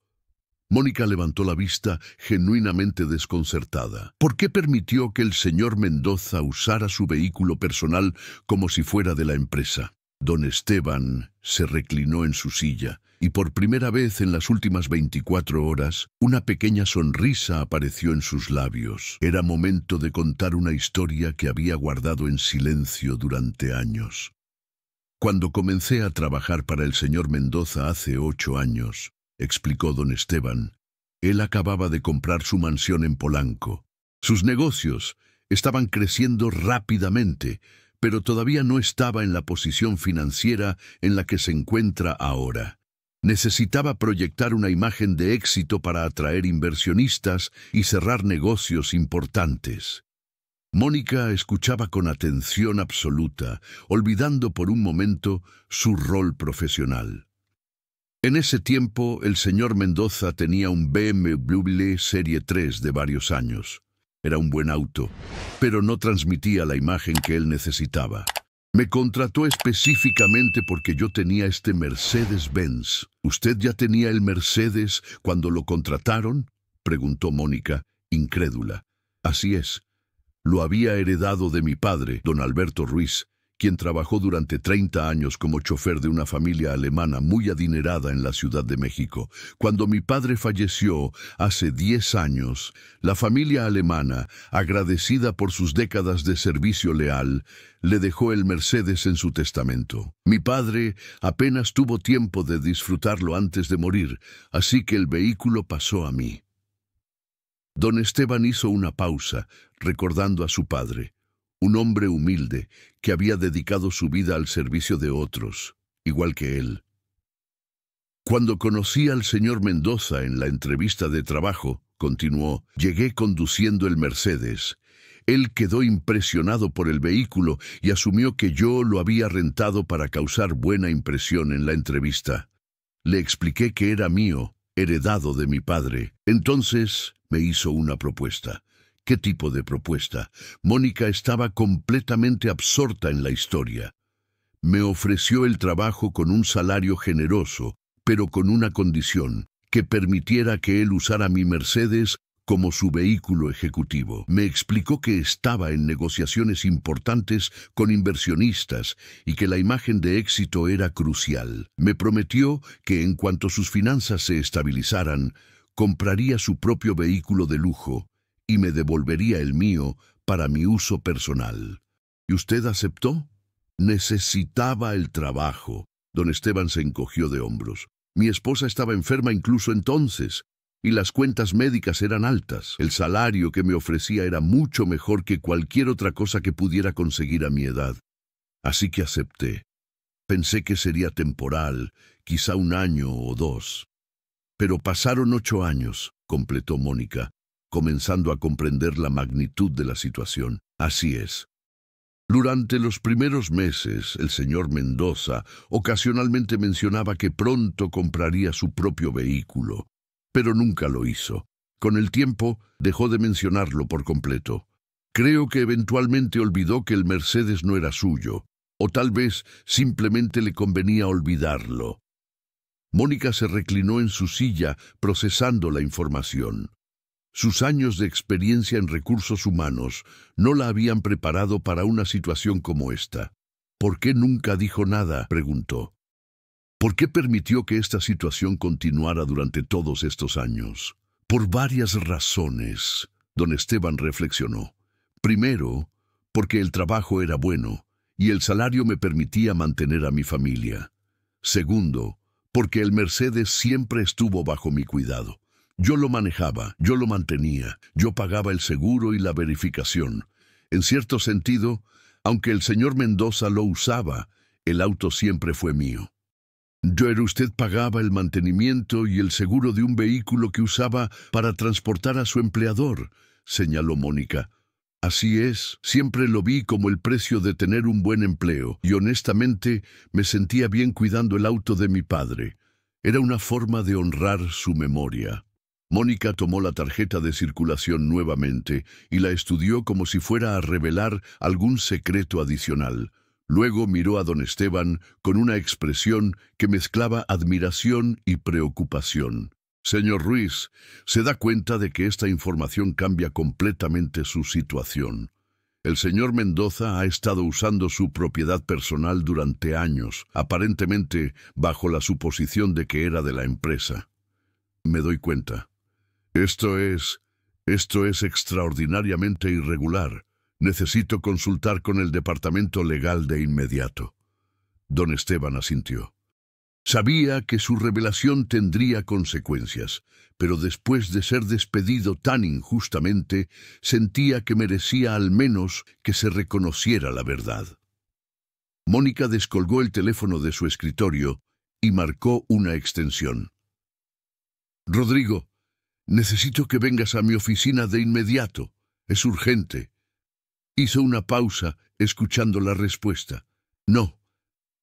Mónica levantó la vista, genuinamente desconcertada. ¿Por qué permitió que el señor Mendoza usara su vehículo personal como si fuera de la empresa? Don Esteban se reclinó en su silla, y por primera vez en las últimas 24 horas, una pequeña sonrisa apareció en sus labios. Era momento de contar una historia que había guardado en silencio durante años. «Cuando comencé a trabajar para el señor Mendoza hace 8 años», explicó don Esteban, «él acababa de comprar su mansión en Polanco. Sus negocios estaban creciendo rápidamente, pero todavía no estaba en la posición financiera en la que se encuentra ahora. Necesitaba proyectar una imagen de éxito para atraer inversionistas y cerrar negocios importantes. Mónica escuchaba con atención absoluta, olvidando por un momento su rol profesional. En ese tiempo, el señor Mendoza tenía un BMW Serie 3 de varios años. Era un buen auto, pero no transmitía la imagen que él necesitaba. Me contrató específicamente porque yo tenía este Mercedes-Benz. ¿Usted ya tenía el Mercedes cuando lo contrataron?, preguntó Mónica, incrédula. Así es. Lo había heredado de mi padre, don Alberto Ruiz, quien trabajó durante 30 años como chofer de una familia alemana muy adinerada en la Ciudad de México. Cuando mi padre falleció hace 10 años, la familia alemana, agradecida por sus décadas de servicio leal, le dejó el Mercedes en su testamento. Mi padre apenas tuvo tiempo de disfrutarlo antes de morir, así que el vehículo pasó a mí. Don Esteban hizo una pausa, recordando a su padre, un hombre humilde que había dedicado su vida al servicio de otros, igual que él. Cuando conocí al señor Mendoza en la entrevista de trabajo, continuó, llegué conduciendo el Mercedes. Él quedó impresionado por el vehículo y asumió que yo lo había rentado para causar buena impresión en la entrevista. Le expliqué que era mío, heredado de mi padre. Entonces me hizo una propuesta. ¿Qué tipo de propuesta? Mónica estaba completamente absorta en la historia. Me ofreció el trabajo con un salario generoso, pero con una condición, que permitiera que él usara mi Mercedes como su vehículo ejecutivo. Me explicó que estaba en negociaciones importantes con inversionistas y que la imagen de éxito era crucial. Me prometió que en cuanto sus finanzas se estabilizaran, compraría su propio vehículo de lujo y me devolvería el mío para mi uso personal. ¿Y usted aceptó? Necesitaba el trabajo. Don Esteban se encogió de hombros. Mi esposa estaba enferma incluso entonces, y las cuentas médicas eran altas. El salario que me ofrecía era mucho mejor que cualquier otra cosa que pudiera conseguir a mi edad. Así que acepté. Pensé que sería temporal, quizá 1 año o 2. Pero pasaron 8 años, completó Mónica, comenzando a comprender la magnitud de la situación. Así es. Durante los primeros meses, el señor Mendoza ocasionalmente mencionaba que pronto compraría su propio vehículo, pero nunca lo hizo. Con el tiempo, dejó de mencionarlo por completo. Creo que eventualmente olvidó que el Mercedes no era suyo, o tal vez simplemente le convenía olvidarlo. Mónica se reclinó en su silla, procesando la información. Sus años de experiencia en recursos humanos no la habían preparado para una situación como esta. ¿Por qué nunca dijo nada?, preguntó. ¿Por qué permitió que esta situación continuara durante todos estos años? Por varias razones, don Esteban reflexionó. Primero, porque el trabajo era bueno y el salario me permitía mantener a mi familia. Segundo, porque el Mercedes siempre estuvo bajo mi cuidado. Yo lo manejaba, yo lo mantenía, yo pagaba el seguro y la verificación. En cierto sentido, aunque el señor Mendoza lo usaba, el auto siempre fue mío. Pero usted pagaba el mantenimiento y el seguro de un vehículo que usaba para transportar a su empleador, señaló Mónica. Así es, siempre lo vi como el precio de tener un buen empleo, y honestamente me sentía bien cuidando el auto de mi padre. Era una forma de honrar su memoria. Mónica tomó la tarjeta de circulación nuevamente y la estudió como si fuera a revelar algún secreto adicional. Luego miró a don Esteban con una expresión que mezclaba admiración y preocupación. Señor Ruiz, se da cuenta de que esta información cambia completamente su situación. El señor Mendoza ha estado usando su propiedad personal durante años, aparentemente bajo la suposición de que era de la empresa. Me doy cuenta. Esto es extraordinariamente irregular. Necesito consultar con el departamento legal de inmediato. Don Esteban asintió. Sabía que su revelación tendría consecuencias, pero después de ser despedido tan injustamente, sentía que merecía al menos que se reconociera la verdad. Mónica descolgó el teléfono de su escritorio y marcó una extensión. «Rodrigo, necesito que vengas a mi oficina de inmediato. Es urgente». Hizo una pausa, escuchando la respuesta. «No,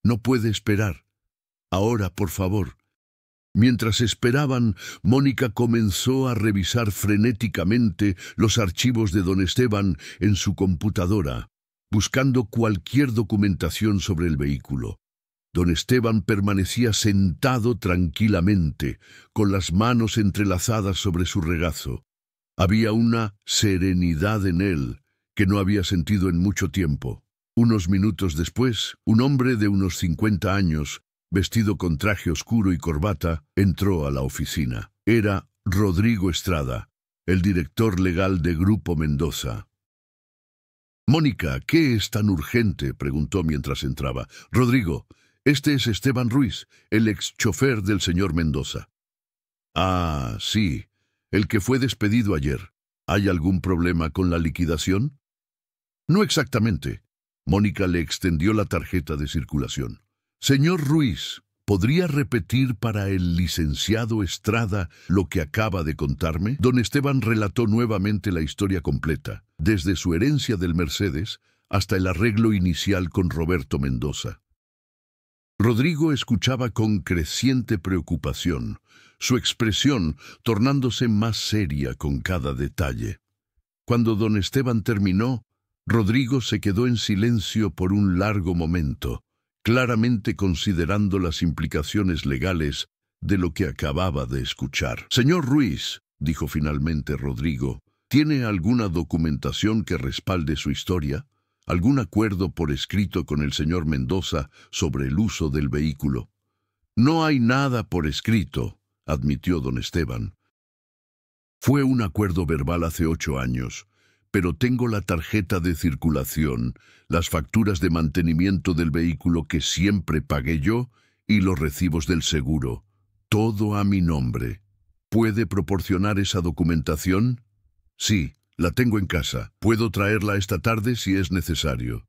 no puede esperar. Ahora, por favor». Mientras esperaban, Mónica comenzó a revisar frenéticamente los archivos de don Esteban en su computadora, buscando cualquier documentación sobre el vehículo. Don Esteban permanecía sentado tranquilamente, con las manos entrelazadas sobre su regazo. Había una serenidad en él que no había sentido en mucho tiempo. Unos minutos después, un hombre de unos 50 años, vestido con traje oscuro y corbata, entró a la oficina. Era Rodrigo Estrada, el director legal de Grupo Mendoza. «Mónica, ¿qué es tan urgente?», preguntó mientras entraba. «Rodrigo, este es Esteban Ruiz, el ex chofer del señor Mendoza». «Ah, sí, el que fue despedido ayer. ¿Hay algún problema con la liquidación?» «No exactamente». Mónica le extendió la tarjeta de circulación. «Señor Ruiz, ¿podría repetir para el licenciado Estrada lo que acaba de contarme?». Don Esteban relató nuevamente la historia completa, desde su herencia del Mercedes hasta el arreglo inicial con Roberto Mendoza. Rodrigo escuchaba con creciente preocupación, su expresión tornándose más seria con cada detalle. Cuando don Esteban terminó, Rodrigo se quedó en silencio por un largo momento, claramente considerando las implicaciones legales de lo que acababa de escuchar. «Señor Ruiz», dijo finalmente Rodrigo, «¿tiene alguna documentación que respalde su historia? ¿Algún acuerdo por escrito con el señor Mendoza sobre el uso del vehículo?» «No hay nada por escrito», admitió don Esteban. «Fue un acuerdo verbal hace 8 años, pero tengo la tarjeta de circulación, las facturas de mantenimiento del vehículo que siempre pagué yo y los recibos del seguro. Todo a mi nombre. ¿Puede proporcionar esa documentación?» «Sí, la tengo en casa. Puedo traerla esta tarde si es necesario».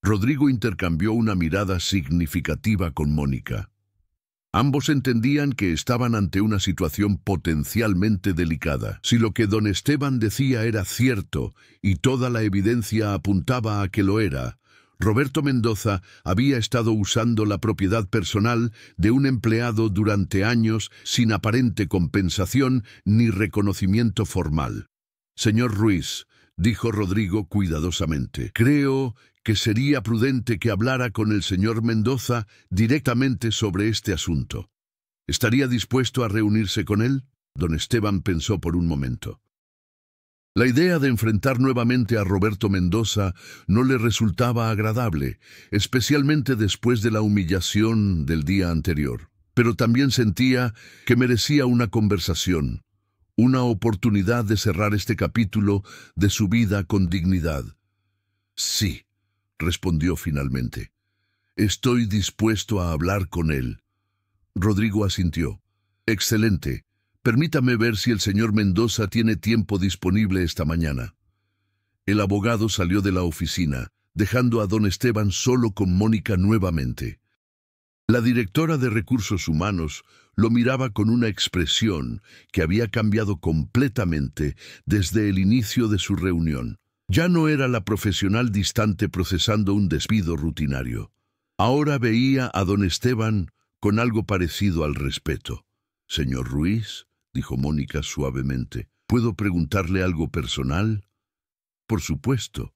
Rodrigo intercambió una mirada significativa con Mónica. Ambos entendían que estaban ante una situación potencialmente delicada. Si lo que don Esteban decía era cierto, y toda la evidencia apuntaba a que lo era, Roberto Mendoza había estado usando la propiedad personal de un empleado durante años sin aparente compensación ni reconocimiento formal. «Señor Ruiz», dijo Rodrigo cuidadosamente, «creo que sería prudente que hablara con el señor Mendoza directamente sobre este asunto. ¿Estaría dispuesto a reunirse con él?». Don Esteban pensó por un momento. La idea de enfrentar nuevamente a Roberto Mendoza no le resultaba agradable, especialmente después de la humillación del día anterior. Pero también sentía que merecía una conversación, una oportunidad de cerrar este capítulo de su vida con dignidad. «Sí», respondió finalmente. «Estoy dispuesto a hablar con él». Rodrigo asintió. «Excelente. Permítame ver si el señor Mendoza tiene tiempo disponible esta mañana». El abogado salió de la oficina, dejando a don Esteban solo con Mónica nuevamente. La directora de Recursos Humanos lo miraba con una expresión que había cambiado completamente desde el inicio de su reunión. Ya no era la profesional distante procesando un despido rutinario. Ahora veía a don Esteban con algo parecido al respeto. «Señor Ruiz», dijo Mónica suavemente, «¿puedo preguntarle algo personal?» «Por supuesto».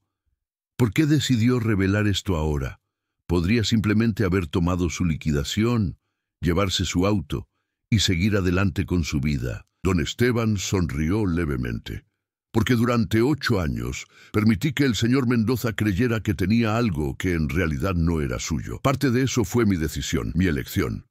«¿Por qué decidió revelar esto ahora? Podría simplemente haber tomado su liquidación, llevarse su auto y seguir adelante con su vida». Don Esteban sonrió levemente. «Porque durante 8 años permití que el señor Mendoza creyera que tenía algo que en realidad no era suyo. Parte de eso fue mi decisión, mi elección.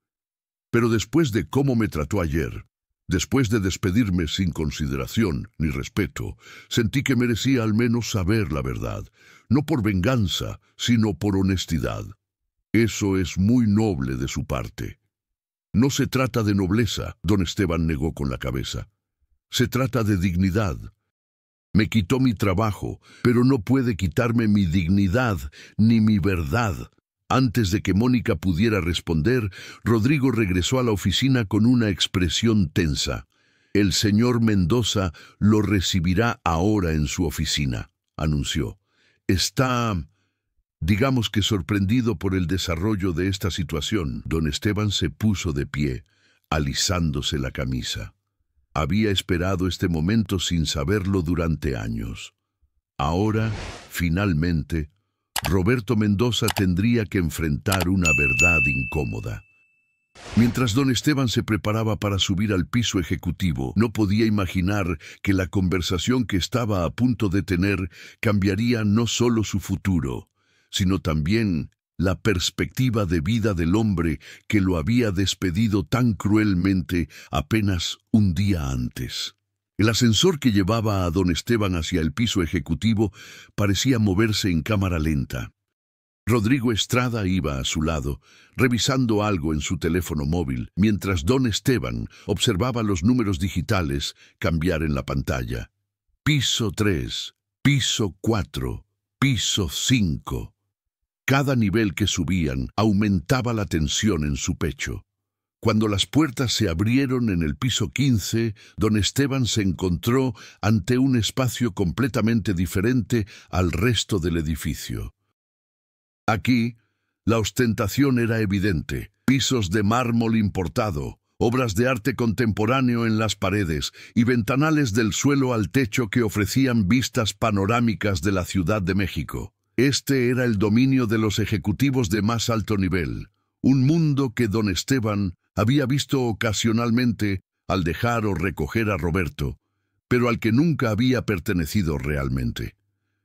Pero después de cómo me trató ayer, después de despedirme sin consideración ni respeto, sentí que merecía al menos saber la verdad, no por venganza, sino por honestidad. Eso es muy noble de su parte». No se trata de nobleza, don Esteban negó con la cabeza. Se trata de dignidad. Me quitó mi trabajo, pero no puede quitarme mi dignidad ni mi verdad. Antes de que Mónica pudiera responder, Rodrigo regresó a la oficina con una expresión tensa. El señor Mendoza lo recibirá ahora en su oficina, anunció. Está, digamos que sorprendido por el desarrollo de esta situación. Don Esteban se puso de pie, alisándose la camisa. Había esperado este momento sin saberlo durante años. Ahora, finalmente, Roberto Mendoza tendría que enfrentar una verdad incómoda. Mientras don Esteban se preparaba para subir al piso ejecutivo, no podía imaginar que la conversación que estaba a punto de tener cambiaría no solo su futuro, sino también la perspectiva de vida del hombre que lo había despedido tan cruelmente apenas un día antes. El ascensor que llevaba a don Esteban hacia el piso ejecutivo parecía moverse en cámara lenta. Rodrigo Estrada iba a su lado, revisando algo en su teléfono móvil, mientras don Esteban observaba los números digitales cambiar en la pantalla. Piso 3, piso 4, piso 5. Cada nivel que subían aumentaba la tensión en su pecho. Cuando las puertas se abrieron en el piso 15, don Esteban se encontró ante un espacio completamente diferente al resto del edificio. Aquí, la ostentación era evidente. Pisos de mármol importado, obras de arte contemporáneo en las paredes y ventanales del suelo al techo que ofrecían vistas panorámicas de la Ciudad de México. Este era el dominio de los ejecutivos de más alto nivel, un mundo que don Esteban había visto ocasionalmente al dejar o recoger a Roberto, pero al que nunca había pertenecido realmente.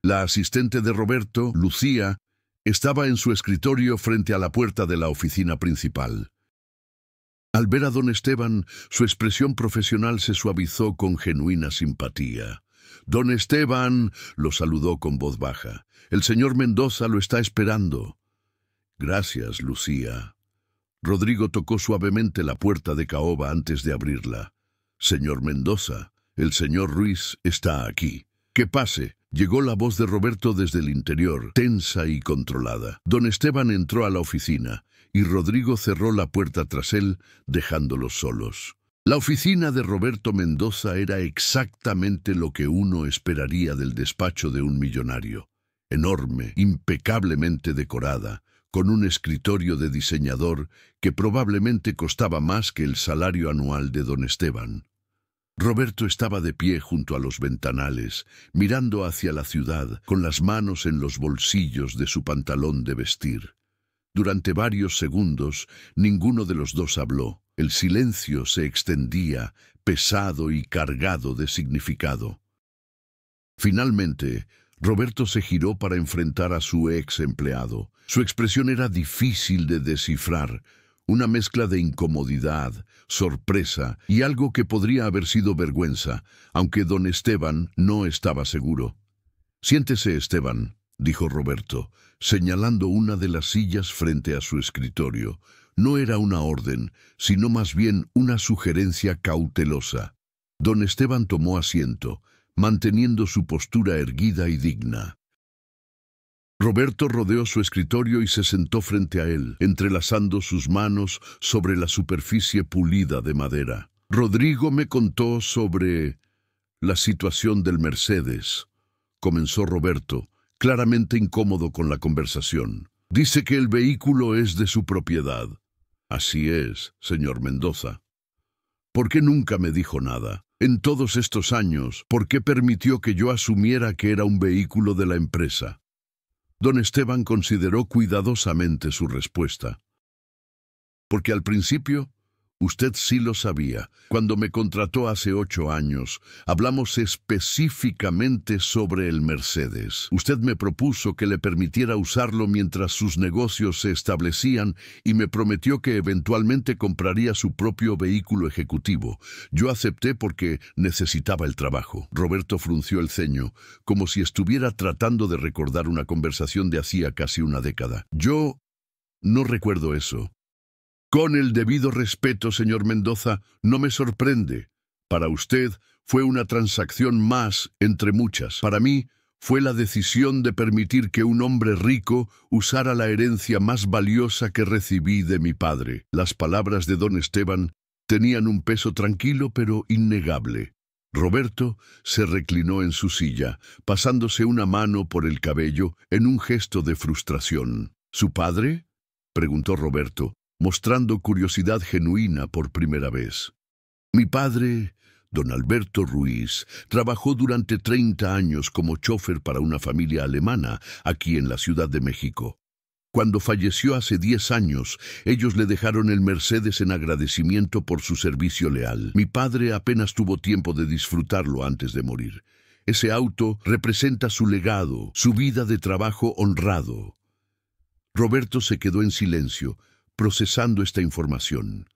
La asistente de Roberto, Lucía, estaba en su escritorio frente a la puerta de la oficina principal. Al ver a don Esteban, su expresión profesional se suavizó con genuina simpatía. «Don Esteban», lo saludó con voz baja. «El señor Mendoza lo está esperando». «Gracias, Lucía». Rodrigo tocó suavemente la puerta de caoba antes de abrirla. «Señor Mendoza, el señor Ruiz está aquí. Que pase». Llegó la voz de Roberto desde el interior, tensa y controlada. Don Esteban entró a la oficina y Rodrigo cerró la puerta tras él, dejándolos solos. La oficina de Roberto Mendoza era exactamente lo que uno esperaría del despacho de un millonario. Enorme, impecablemente decorada, con un escritorio de diseñador que probablemente costaba más que el salario anual de don Esteban. Roberto estaba de pie junto a los ventanales, mirando hacia la ciudad, con las manos en los bolsillos de su pantalón de vestir. Durante varios segundos, ninguno de los dos habló. El silencio se extendía, pesado y cargado de significado. Finalmente, Roberto se giró para enfrentar a su ex empleado. Su expresión era difícil de descifrar, una mezcla de incomodidad, sorpresa y algo que podría haber sido vergüenza, aunque don Esteban no estaba seguro. «Siéntese, Esteban», dijo Roberto, señalando una de las sillas frente a su escritorio. No era una orden, sino más bien una sugerencia cautelosa. Don Esteban tomó asiento, manteniendo su postura erguida y digna. Roberto rodeó su escritorio y se sentó frente a él, entrelazando sus manos sobre la superficie pulida de madera. «Rodrigo me contó sobre la situación del Mercedes», comenzó Roberto, claramente incómodo con la conversación. «Dice que el vehículo es de su propiedad». «Así es, señor Mendoza». «¿Por qué nunca me dijo nada? En todos estos años, ¿por qué permitió que yo asumiera que era un vehículo de la empresa?» Don Esteban consideró cuidadosamente su respuesta. «Porque al principio, usted sí lo sabía. Cuando me contrató hace 8 años, hablamos específicamente sobre el Mercedes. Usted me propuso que le permitiera usarlo mientras sus negocios se establecían y me prometió que eventualmente compraría su propio vehículo ejecutivo. Yo acepté porque necesitaba el trabajo». Roberto frunció el ceño, como si estuviera tratando de recordar una conversación de hacía casi una década. «Yo no recuerdo eso». Con el debido respeto, señor Mendoza, no me sorprende. Para usted fue una transacción más entre muchas. Para mí fue la decisión de permitir que un hombre rico usara la herencia más valiosa que recibí de mi padre. Las palabras de don Esteban tenían un peso tranquilo pero innegable. Roberto se reclinó en su silla, pasándose una mano por el cabello en un gesto de frustración. ¿Su padre?, preguntó Roberto, mostrando curiosidad genuina por primera vez. Mi padre, don Alberto Ruiz, trabajó durante 30 años como chofer para una familia alemana aquí en la Ciudad de México. Cuando falleció hace 10 años, ellos le dejaron el Mercedes en agradecimiento por su servicio leal. Mi padre apenas tuvo tiempo de disfrutarlo antes de morir. Ese auto representa su legado, su vida de trabajo honrado. Roberto se quedó en silencio, procesando esta información.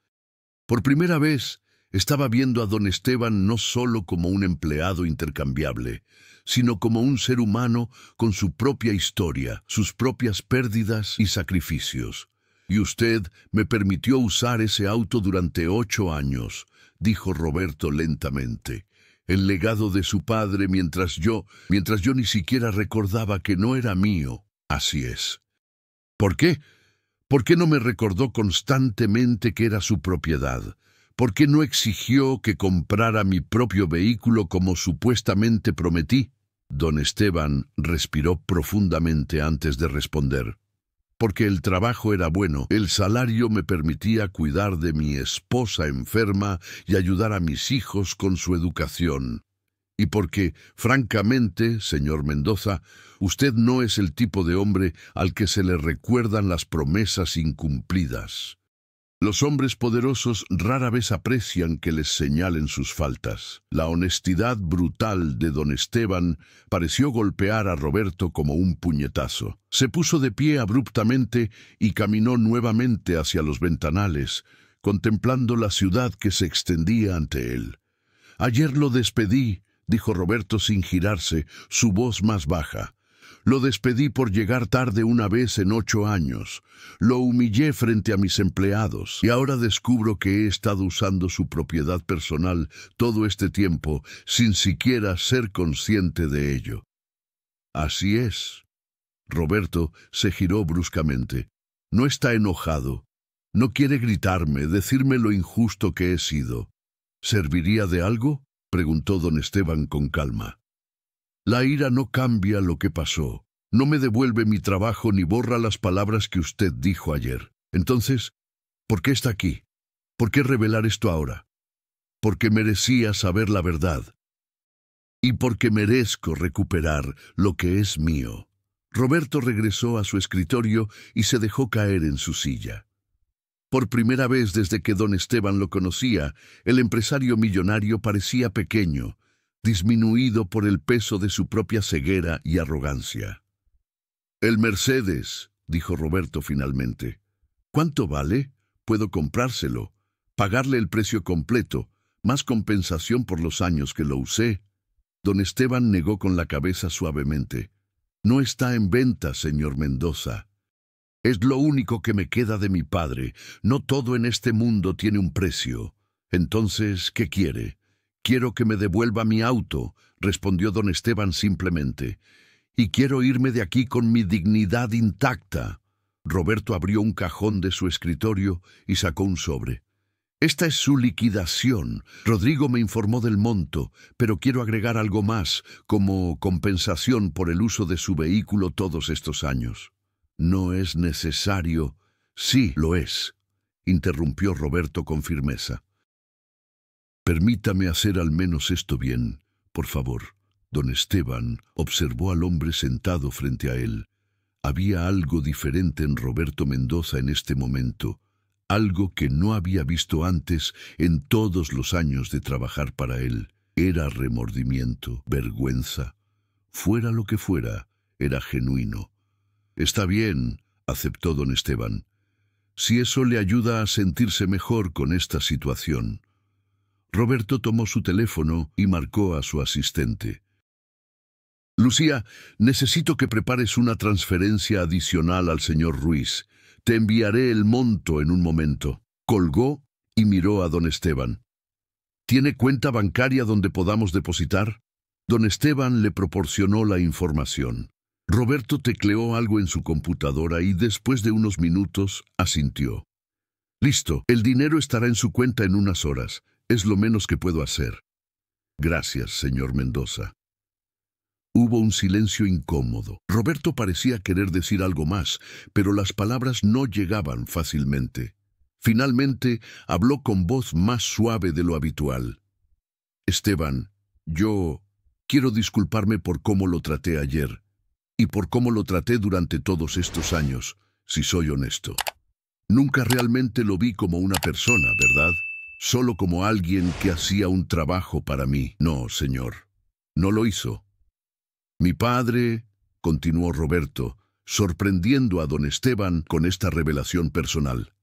Por primera vez, estaba viendo a don Esteban no solo como un empleado intercambiable, sino como un ser humano con su propia historia, sus propias pérdidas y sacrificios. «Y usted me permitió usar ese auto durante 8 años», dijo Roberto lentamente. «El legado de su padre mientras yo ni siquiera recordaba que no era mío. Así es». «¿Por qué? ¿Por qué no me recordó constantemente que era su propiedad? ¿Por qué no exigió que comprara mi propio vehículo como supuestamente prometí?» Don Esteban respiró profundamente antes de responder. «Porque el trabajo era bueno, el salario me permitía cuidar de mi esposa enferma y ayudar a mis hijos con su educación. Y porque, francamente, señor Mendoza, usted no es el tipo de hombre al que se le recuerdan las promesas incumplidas. Los hombres poderosos rara vez aprecian que les señalen sus faltas». La honestidad brutal de don Esteban pareció golpear a Roberto como un puñetazo. Se puso de pie abruptamente y caminó nuevamente hacia los ventanales, contemplando la ciudad que se extendía ante él. «Ayer lo despedí», dijo Roberto sin girarse, su voz más baja. «Lo despedí por llegar tarde una vez en 8 años. Lo humillé frente a mis empleados. Y ahora descubro que he estado usando su propiedad personal todo este tiempo sin siquiera ser consciente de ello». «Así es». Roberto se giró bruscamente. «No está enojado. No quiere gritarme, decirme lo injusto que he sido». «¿Serviría de algo?», preguntó don Esteban con calma. «La ira no cambia lo que pasó. No me devuelve mi trabajo ni borra las palabras que usted dijo ayer. Entonces, ¿por qué está aquí? ¿Por qué revelar esto ahora? Porque merecía saber la verdad. Y porque merezco recuperar lo que es mío». Roberto regresó a su escritorio y se dejó caer en su silla. Por primera vez desde que don Esteban lo conocía, el empresario millonario parecía pequeño, disminuido por el peso de su propia ceguera y arrogancia. «El Mercedes», dijo Roberto finalmente. «¿Cuánto vale? Puedo comprárselo, pagarle el precio completo, más compensación por los años que lo usé». Don Esteban negó con la cabeza suavemente. «No está en venta, señor Mendoza. Es lo único que me queda de mi padre. No todo en este mundo tiene un precio. Entonces, ¿qué quiere?» «Quiero que me devuelva mi auto», respondió don Esteban simplemente. «Y quiero irme de aquí con mi dignidad intacta». Roberto abrió un cajón de su escritorio y sacó un sobre. «Esta es su liquidación. Rodrigo me informó del monto, pero quiero agregar algo más, como compensación por el uso de su vehículo todos estos años». «No es necesario». «Sí, lo es», interrumpió Roberto con firmeza. «Permítame hacer al menos esto bien, por favor». Don Esteban observó al hombre sentado frente a él. Había algo diferente en Roberto Mendoza en este momento, algo que no había visto antes en todos los años de trabajar para él. Era remordimiento, vergüenza. Fuera lo que fuera, era genuino. «Está bien», aceptó don Esteban, «si eso le ayuda a sentirse mejor con esta situación». Roberto tomó su teléfono y marcó a su asistente. «Lucía, necesito que prepares una transferencia adicional al señor Ruiz. Te enviaré el monto en un momento. Colgó y miró a don Esteban. ¿Tiene cuenta bancaria donde podamos depositar? Don Esteban le proporcionó la información. Roberto tecleó algo en su computadora y después de unos minutos asintió. Listo, el dinero estará en su cuenta en unas horas. Es lo menos que puedo hacer. Gracias, señor Mendoza. Hubo un silencio incómodo. Roberto parecía querer decir algo más, pero las palabras no llegaban fácilmente. Finalmente, habló con voz más suave de lo habitual. Esteban, yo quiero disculparme por cómo lo traté ayer y por cómo lo traté durante todos estos años, si soy honesto. Nunca realmente lo vi como una persona, ¿verdad? Solo como alguien que hacía un trabajo para mí. No, señor, no lo hizo. Mi padre, continuó Roberto, sorprendiendo a don Esteban con esta revelación personal.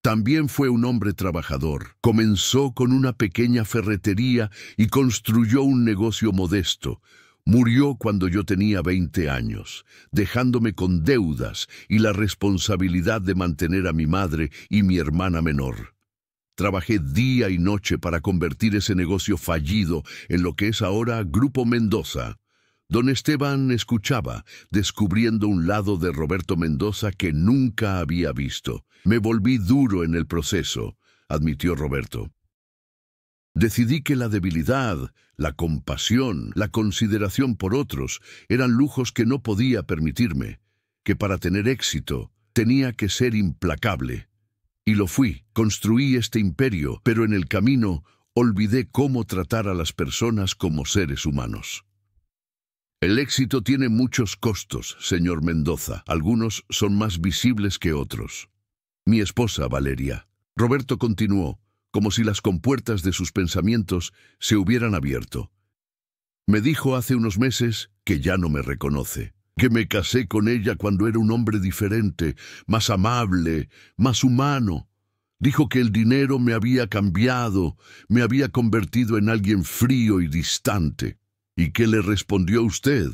También fue un hombre trabajador. Comenzó con una pequeña ferretería y construyó un negocio modesto. Murió cuando yo tenía 20 años, dejándome con deudas y la responsabilidad de mantener a mi madre y mi hermana menor. Trabajé día y noche para convertir ese negocio fallido en lo que es ahora Grupo Mendoza. Don Esteban escuchaba, descubriendo un lado de Roberto Mendoza que nunca había visto. Me volví duro en el proceso, admitió Roberto. Decidí que la debilidad, la compasión, la consideración por otros eran lujos que no podía permitirme, que para tener éxito tenía que ser implacable. Y lo fui, construí este imperio, pero en el camino olvidé cómo tratar a las personas como seres humanos. El éxito tiene muchos costos, señor Mendoza. Algunos son más visibles que otros. Mi esposa, Valeria. Roberto continuó, como si las compuertas de sus pensamientos se hubieran abierto. Me dijo hace unos meses que ya no me reconoce, que me casé con ella cuando era un hombre diferente, más amable, más humano. Dijo que el dinero me había cambiado, me había convertido en alguien frío y distante. ¿Y qué le respondió usted?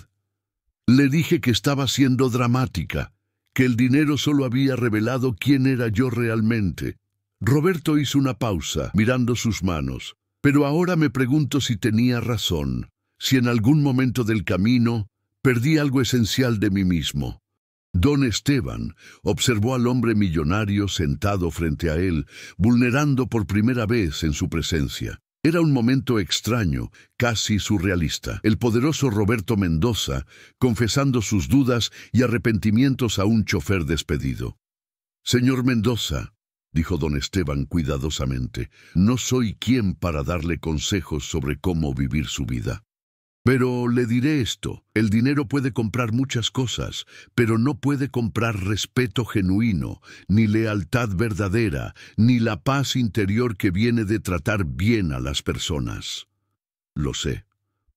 Le dije que estaba siendo dramática, que el dinero solo había revelado quién era yo realmente. Roberto hizo una pausa, mirando sus manos. Pero ahora me pregunto si tenía razón, si en algún momento del camino perdí algo esencial de mí mismo. Don Esteban observó al hombre millonario sentado frente a él, vulnerando por primera vez en su presencia. Era un momento extraño, casi surrealista. El poderoso Roberto Mendoza confesando sus dudas y arrepentimientos a un chofer despedido. Señor Mendoza, dijo don Esteban cuidadosamente, no soy quien para darle consejos sobre cómo vivir su vida. Pero le diré esto, el dinero puede comprar muchas cosas, pero no puede comprar respeto genuino, ni lealtad verdadera, ni la paz interior que viene de tratar bien a las personas. Lo sé,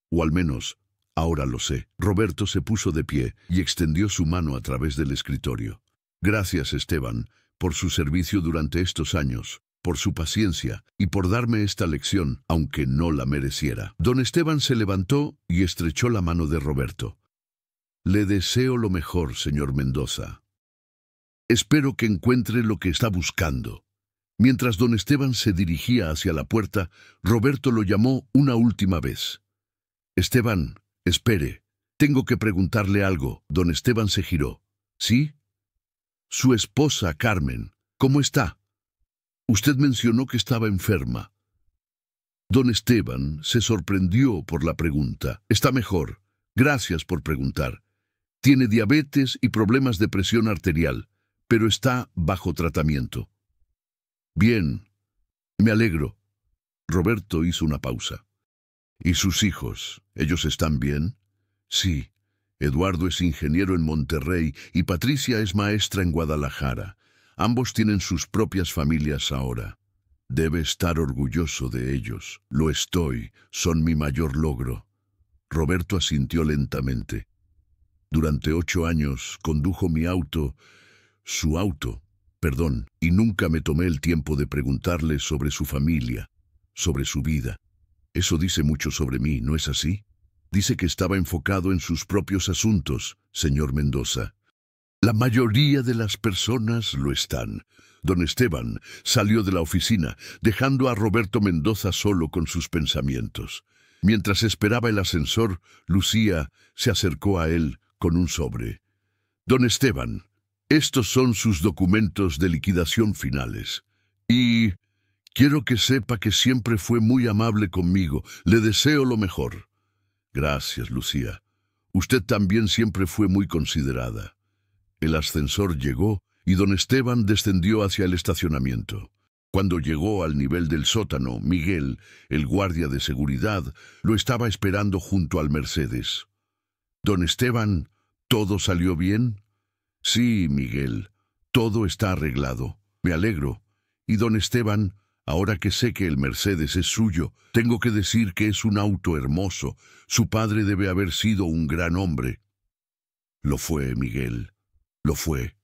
o al menos, ahora lo sé. Roberto se puso de pie y extendió su mano a través del escritorio. Gracias, Esteban, por su servicio durante estos años, por su paciencia y por darme esta lección, aunque no la mereciera. Don Esteban se levantó y estrechó la mano de Roberto. Le deseo lo mejor, señor Mendoza. Espero que encuentre lo que está buscando. Mientras don Esteban se dirigía hacia la puerta, Roberto lo llamó una última vez. Esteban, espere. Tengo que preguntarle algo. Don Esteban se giró. ¿Sí? Su esposa, Carmen, ¿cómo está? Usted mencionó que estaba enferma. Don Esteban se sorprendió por la pregunta. Está mejor. Gracias por preguntar. Tiene diabetes y problemas de presión arterial, pero está bajo tratamiento. Bien, me alegro. Roberto hizo una pausa. ¿Y sus hijos? ¿Ellos están bien? Sí. Eduardo es ingeniero en Monterrey y Patricia es maestra en Guadalajara. Ambos tienen sus propias familias ahora. Debe estar orgulloso de ellos. Lo estoy. Son mi mayor logro. Roberto asintió lentamente. Durante 8 años condujo mi auto, y nunca me tomé el tiempo de preguntarle sobre su familia, sobre su vida. Eso dice mucho sobre mí, ¿no es así? Dice que estaba enfocado en sus propios asuntos, señor Mendoza. La mayoría de las personas lo están. Don Esteban salió de la oficina, dejando a Roberto Mendoza solo con sus pensamientos. Mientras esperaba el ascensor, Lucía se acercó a él con un sobre. Don Esteban, estos son sus documentos de liquidación finales. Y quiero que sepa que siempre fue muy amable conmigo. Le deseo lo mejor. Gracias, Lucía. Usted también siempre fue muy considerada. El ascensor llegó y don Esteban descendió hacia el estacionamiento. Cuando llegó al nivel del sótano, Miguel, el guardia de seguridad, lo estaba esperando junto al Mercedes. «Don Esteban, ¿todo salió bien?» «Sí, Miguel, todo está arreglado. Me alegro. Y don Esteban, ahora que sé que el Mercedes es suyo, tengo que decir que es un auto hermoso. Su padre debe haber sido un gran hombre». «Lo fue, Miguel, lo fue».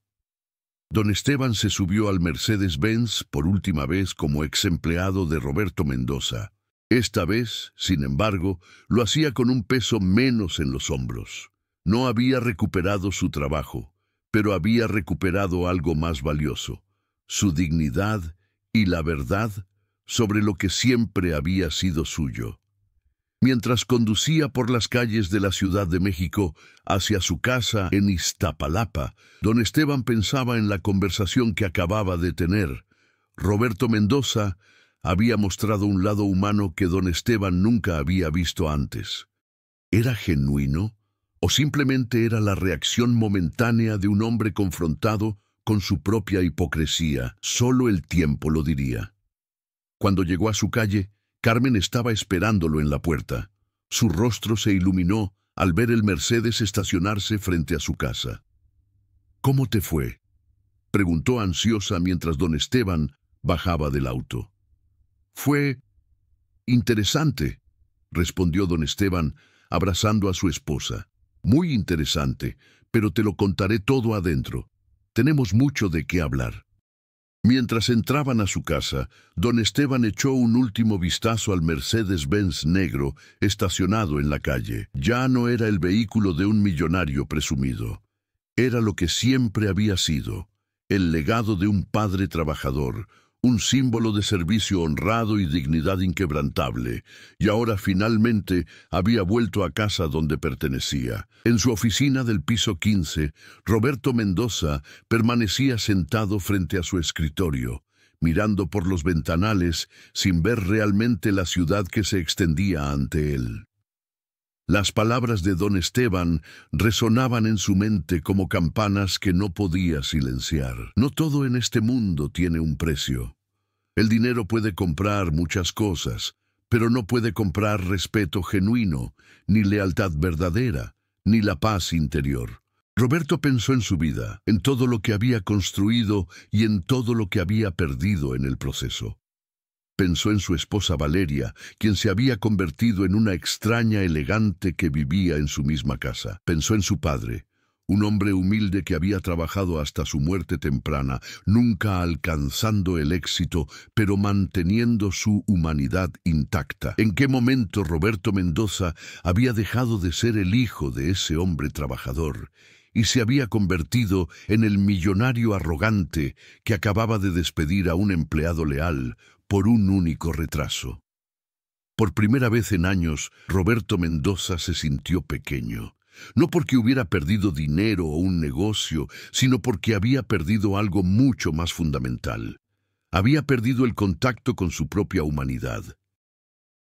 Don Esteban se subió al Mercedes-Benz por última vez como ex empleado de Roberto Mendoza. Esta vez, sin embargo, lo hacía con un peso menos en los hombros. No había recuperado su trabajo, pero había recuperado algo más valioso: su dignidad y la verdad sobre lo que siempre había sido suyo. Mientras conducía por las calles de la Ciudad de México hacia su casa en Iztapalapa, don Esteban pensaba en la conversación que acababa de tener. Roberto Mendoza había mostrado un lado humano que don Esteban nunca había visto antes. ¿Era genuino o simplemente era la reacción momentánea de un hombre confrontado con su propia hipocresía? Solo el tiempo lo diría. Cuando llegó a su calle, Carmen estaba esperándolo en la puerta. Su rostro se iluminó al ver el Mercedes estacionarse frente a su casa. «¿Cómo te fue?», preguntó ansiosa mientras don Esteban bajaba del auto. «Fue interesante», respondió don Esteban, abrazando a su esposa. «Muy interesante, pero te lo contaré todo adentro. Tenemos mucho de qué hablar». Mientras entraban a su casa, don Esteban echó un último vistazo al Mercedes-Benz negro estacionado en la calle. Ya no era el vehículo de un millonario presumido. Era lo que siempre había sido: el legado de un padre trabajador, un símbolo de servicio honrado y dignidad inquebrantable, y ahora finalmente había vuelto a casa donde pertenecía. En su oficina del piso 15, Roberto Mendoza permanecía sentado frente a su escritorio, mirando por los ventanales sin ver realmente la ciudad que se extendía ante él. Las palabras de don Esteban resonaban en su mente como campanas que no podía silenciar. No todo en este mundo tiene un precio. El dinero puede comprar muchas cosas, pero no puede comprar respeto genuino, ni lealtad verdadera, ni la paz interior. Roberto pensó en su vida, en todo lo que había construido y en todo lo que había perdido en el proceso. Pensó en su esposa Valeria, quien se había convertido en una extraña elegante que vivía en su misma casa. Pensó en su padre, un hombre humilde que había trabajado hasta su muerte temprana, nunca alcanzando el éxito, pero manteniendo su humanidad intacta. ¿En qué momento Roberto Mendoza había dejado de ser el hijo de ese hombre trabajador y se había convertido en el millonario arrogante que acababa de despedir a un empleado leal por un único retraso? Por primera vez en años, Roberto Mendoza se sintió pequeño. No porque hubiera perdido dinero o un negocio, sino porque había perdido algo mucho más fundamental. Había perdido el contacto con su propia humanidad.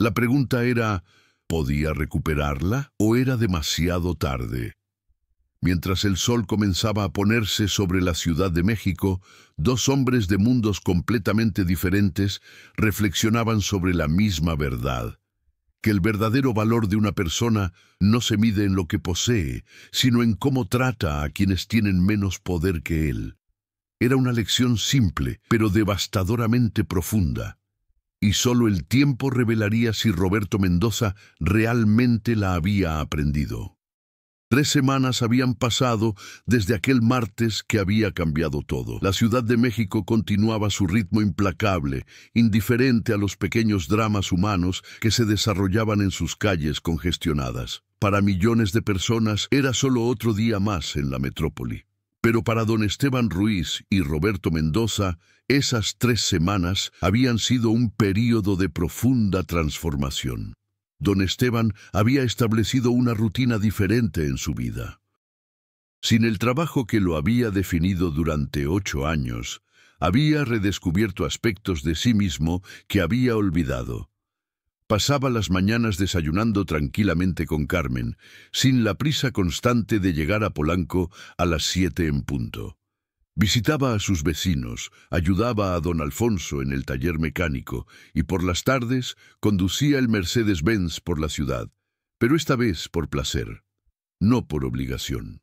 La pregunta era, ¿podía recuperarla o era demasiado tarde? Mientras el sol comenzaba a ponerse sobre la Ciudad de México, dos hombres de mundos completamente diferentes reflexionaban sobre la misma verdad: que el verdadero valor de una persona no se mide en lo que posee, sino en cómo trata a quienes tienen menos poder que él. Era una lección simple, pero devastadoramente profunda, y solo el tiempo revelaría si Roberto Mendoza realmente la había aprendido. 3 semanas habían pasado desde aquel martes que había cambiado todo. La Ciudad de México continuaba su ritmo implacable, indiferente a los pequeños dramas humanos que se desarrollaban en sus calles congestionadas. Para millones de personas era solo otro día más en la metrópoli. Pero para don Esteban Ruiz y Roberto Mendoza, esas 3 semanas habían sido un período de profunda transformación. Don Esteban había establecido una rutina diferente en su vida. Sin el trabajo que lo había definido durante 8 años, había redescubierto aspectos de sí mismo que había olvidado. Pasaba las mañanas desayunando tranquilamente con Carmen, sin la prisa constante de llegar a Polanco a las 7 en punto. Visitaba a sus vecinos, ayudaba a don Alfonso en el taller mecánico y por las tardes conducía el Mercedes-Benz por la ciudad, pero esta vez por placer, no por obligación.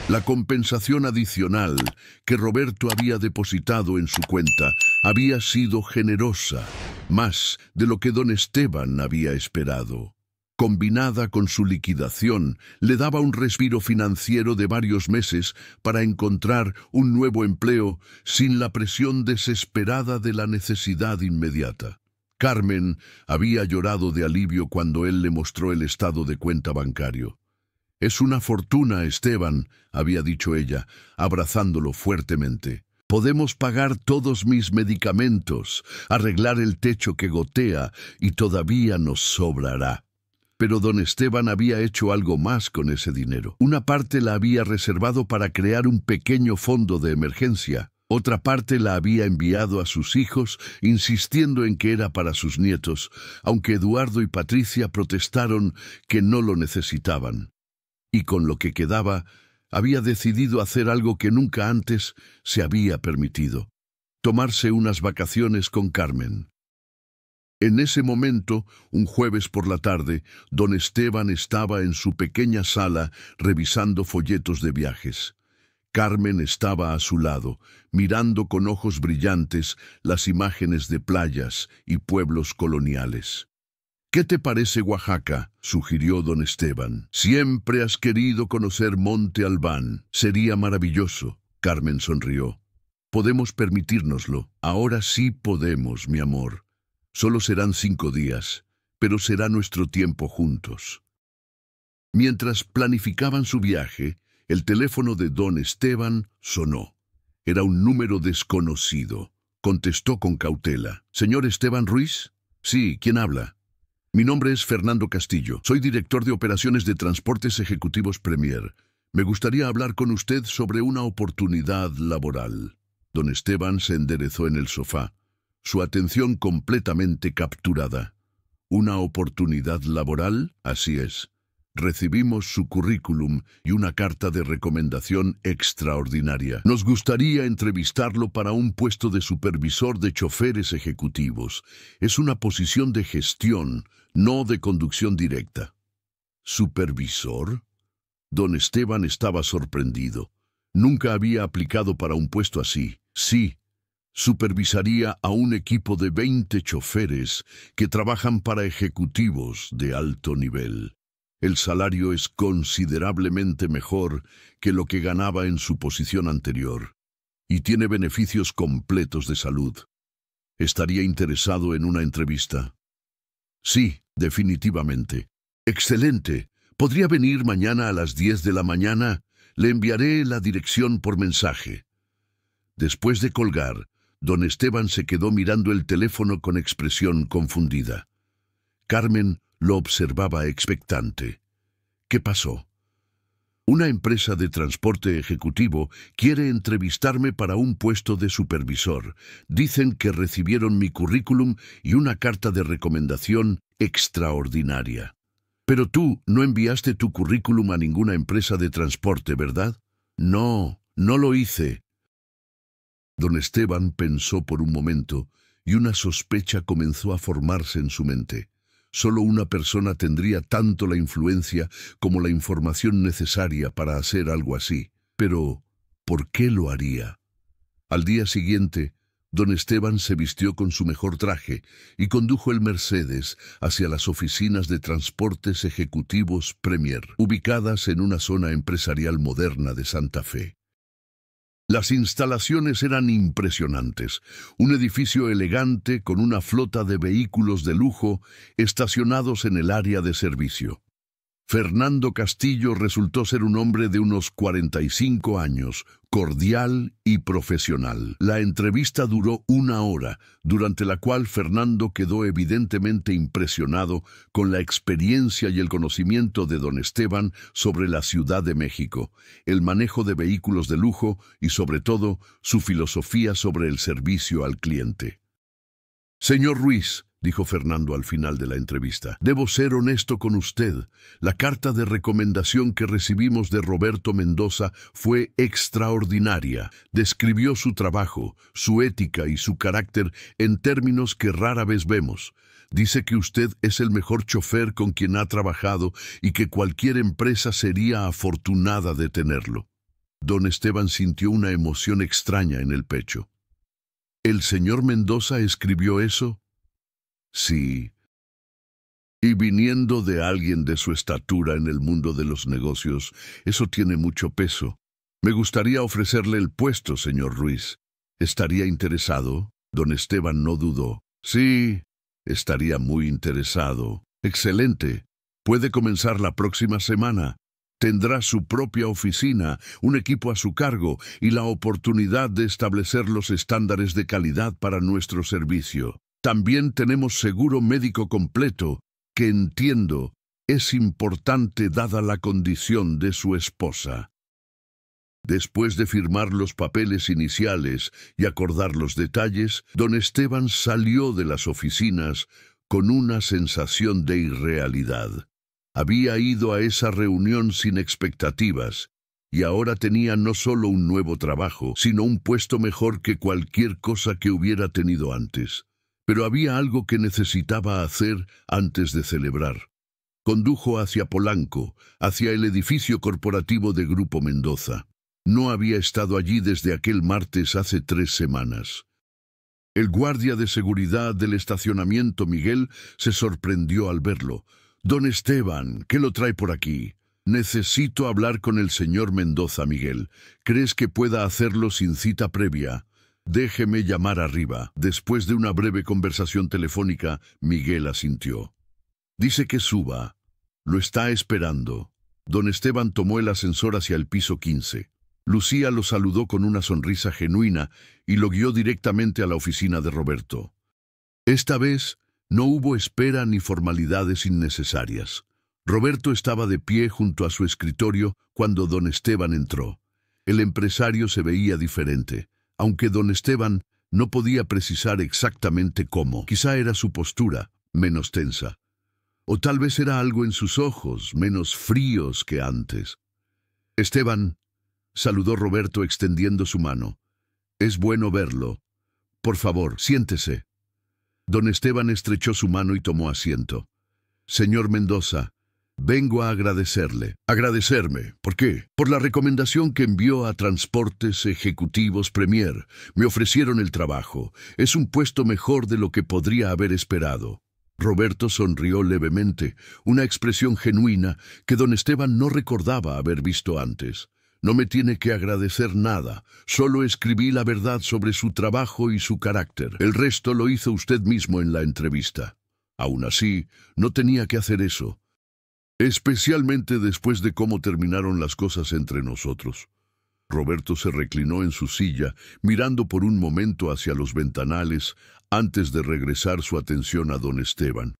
La compensación adicional que Roberto había depositado en su cuenta había sido generosa, más de lo que don Esteban había esperado. Combinada con su liquidación, le daba un respiro financiero de varios meses para encontrar un nuevo empleo sin la presión desesperada de la necesidad inmediata. Carmen había llorado de alivio cuando él le mostró el estado de cuenta bancario. «Es una fortuna, Esteban», había dicho ella, abrazándolo fuertemente. «Podemos pagar todos mis medicamentos, arreglar el techo que gotea y todavía nos sobrará». Pero don Esteban había hecho algo más con ese dinero. Una parte la había reservado para crear un pequeño fondo de emergencia. Otra parte la había enviado a sus hijos, insistiendo en que era para sus nietos, aunque Eduardo y Patricia protestaron que no lo necesitaban. Y con lo que quedaba, había decidido hacer algo que nunca antes se había permitido: tomarse unas vacaciones con Carmen. En ese momento, un jueves por la tarde, don Esteban estaba en su pequeña sala revisando folletos de viajes. Carmen estaba a su lado, mirando con ojos brillantes las imágenes de playas y pueblos coloniales. «¿Qué te parece Oaxaca?», sugirió don Esteban. «Siempre has querido conocer Monte Albán. Sería maravilloso». Carmen sonrió. «Podemos permitírnoslo. Ahora sí podemos, mi amor. Solo serán 5 días, pero será nuestro tiempo juntos». Mientras planificaban su viaje, el teléfono de don Esteban sonó. Era un número desconocido. Contestó con cautela. «¿Señor Esteban Ruiz?» «Sí, ¿quién habla?» «Mi nombre es Fernando Castillo. Soy director de operaciones de transportes ejecutivos Premier. Me gustaría hablar con usted sobre una oportunidad laboral». Don Esteban se enderezó en el sofá, su atención completamente capturada. «¿Una oportunidad laboral? Así es. Recibimos su currículum y una carta de recomendación extraordinaria. Nos gustaría entrevistarlo para un puesto de supervisor de choferes ejecutivos. Es una posición de gestión, no de conducción directa». ¿Supervisor? Don Esteban estaba sorprendido. Nunca había aplicado para un puesto así. Sí, supervisaría a un equipo de 20 choferes que trabajan para ejecutivos de alto nivel. El salario es considerablemente mejor que lo que ganaba en su posición anterior, y tiene beneficios completos de salud. ¿Estaría interesado en una entrevista? Sí, definitivamente. Excelente. ¿Podría venir mañana a las 10 de la mañana? Le enviaré la dirección por mensaje. Después de colgar, don Esteban se quedó mirando el teléfono con expresión confundida. Carmen lo observaba expectante. ¿Qué pasó? «Una empresa de transporte ejecutivo quiere entrevistarme para un puesto de supervisor. Dicen que recibieron mi currículum y una carta de recomendación extraordinaria». «Pero tú no enviaste tu currículum a ninguna empresa de transporte, ¿verdad?» «No, no lo hice». Don Esteban pensó por un momento y una sospecha comenzó a formarse en su mente. Solo una persona tendría tanto la influencia como la información necesaria para hacer algo así. Pero, ¿por qué lo haría? Al día siguiente, don Esteban se vistió con su mejor traje y condujo el Mercedes hacia las oficinas de transportes ejecutivos Premier, ubicadas en una zona empresarial moderna de Santa Fe. Las instalaciones eran impresionantes, un edificio elegante con una flota de vehículos de lujo estacionados en el área de servicio. Fernando Castillo resultó ser un hombre de unos 45 años, cordial y profesional. La entrevista duró 1 hora, durante la cual Fernando quedó evidentemente impresionado con la experiencia y el conocimiento de don Esteban sobre la Ciudad de México, el manejo de vehículos de lujo y, sobre todo, su filosofía sobre el servicio al cliente. Señor Ruiz, dijo Fernando al final de la entrevista, debo ser honesto con usted. La carta de recomendación que recibimos de Roberto Mendoza fue extraordinaria. Describió su trabajo, su ética y su carácter en términos que rara vez vemos. Dice que usted es el mejor chofer con quien ha trabajado y que cualquier empresa sería afortunada de tenerlo. Don Esteban sintió una emoción extraña en el pecho. ¿El señor Mendoza escribió eso? Sí. Y viniendo de alguien de su estatura en el mundo de los negocios, eso tiene mucho peso. Me gustaría ofrecerle el puesto, señor Ruiz. ¿Estaría interesado? Don Esteban no dudó. Sí, estaría muy interesado. Excelente. Puede comenzar la próxima semana. Tendrá su propia oficina, un equipo a su cargo y la oportunidad de establecer los estándares de calidad para nuestro servicio. También tenemos seguro médico completo, que entiendo es importante dada la condición de su esposa. Después de firmar los papeles iniciales y acordar los detalles, don Esteban salió de las oficinas con una sensación de irrealidad. Había ido a esa reunión sin expectativas, y ahora tenía no solo un nuevo trabajo, sino un puesto mejor que cualquier cosa que hubiera tenido antes. Pero había algo que necesitaba hacer antes de celebrar. Condujo hacia Polanco, hacia el edificio corporativo de Grupo Mendoza. No había estado allí desde aquel martes hace 3 semanas. El guardia de seguridad del estacionamiento, Miguel, se sorprendió al verlo. «Don Esteban, ¿qué lo trae por aquí?» «Necesito hablar con el señor Mendoza, Miguel. ¿Crees que pueda hacerlo sin cita previa?» «Déjeme llamar arriba». Después de una breve conversación telefónica, Miguel asintió. «Dice que suba. Lo está esperando». Don Esteban tomó el ascensor hacia el piso 15. Lucía lo saludó con una sonrisa genuina y lo guió directamente a la oficina de Roberto. Esta vez no hubo espera ni formalidades innecesarias. Roberto estaba de pie junto a su escritorio cuando don Esteban entró. El empresario se veía diferente, aunque don Esteban no podía precisar exactamente cómo. Quizá era su postura, menos tensa. O tal vez era algo en sus ojos, menos fríos que antes. «Esteban», saludó Roberto extendiendo su mano. «Es bueno verlo. Por favor, siéntese». Don Esteban estrechó su mano y tomó asiento. «Señor Mendoza, vengo a agradecerle». «¿Agradecerme? ¿Por qué?» «Por la recomendación que envió a Transportes Ejecutivos Premier. Me ofrecieron el trabajo. Es un puesto mejor de lo que podría haber esperado». Roberto sonrió levemente, una expresión genuina que don Esteban no recordaba haber visto antes. «No me tiene que agradecer nada, solo escribí la verdad sobre su trabajo y su carácter. El resto lo hizo usted mismo en la entrevista. Aún así, no tenía que hacer eso. Especialmente después de cómo terminaron las cosas entre nosotros». Roberto se reclinó en su silla, mirando por un momento hacia los ventanales, antes de regresar su atención a don Esteban.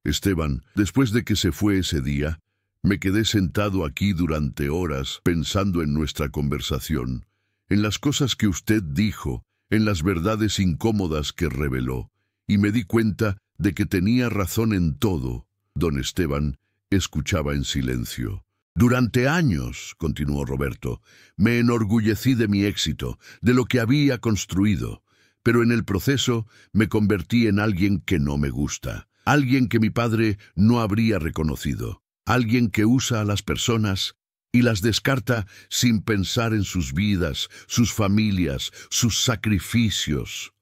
«Esteban, después de que se fue ese día, me quedé sentado aquí durante horas pensando en nuestra conversación, en las cosas que usted dijo, en las verdades incómodas que reveló, y me di cuenta de que tenía razón en todo». Don Esteban escuchaba en silencio. «Durante años», continuó Roberto, «me enorgullecí de mi éxito, de lo que había construido, pero en el proceso me convertí en alguien que no me gusta, alguien que mi padre no habría reconocido, alguien que usa a las personas y las descarta sin pensar en sus vidas, sus familias, sus sacrificios».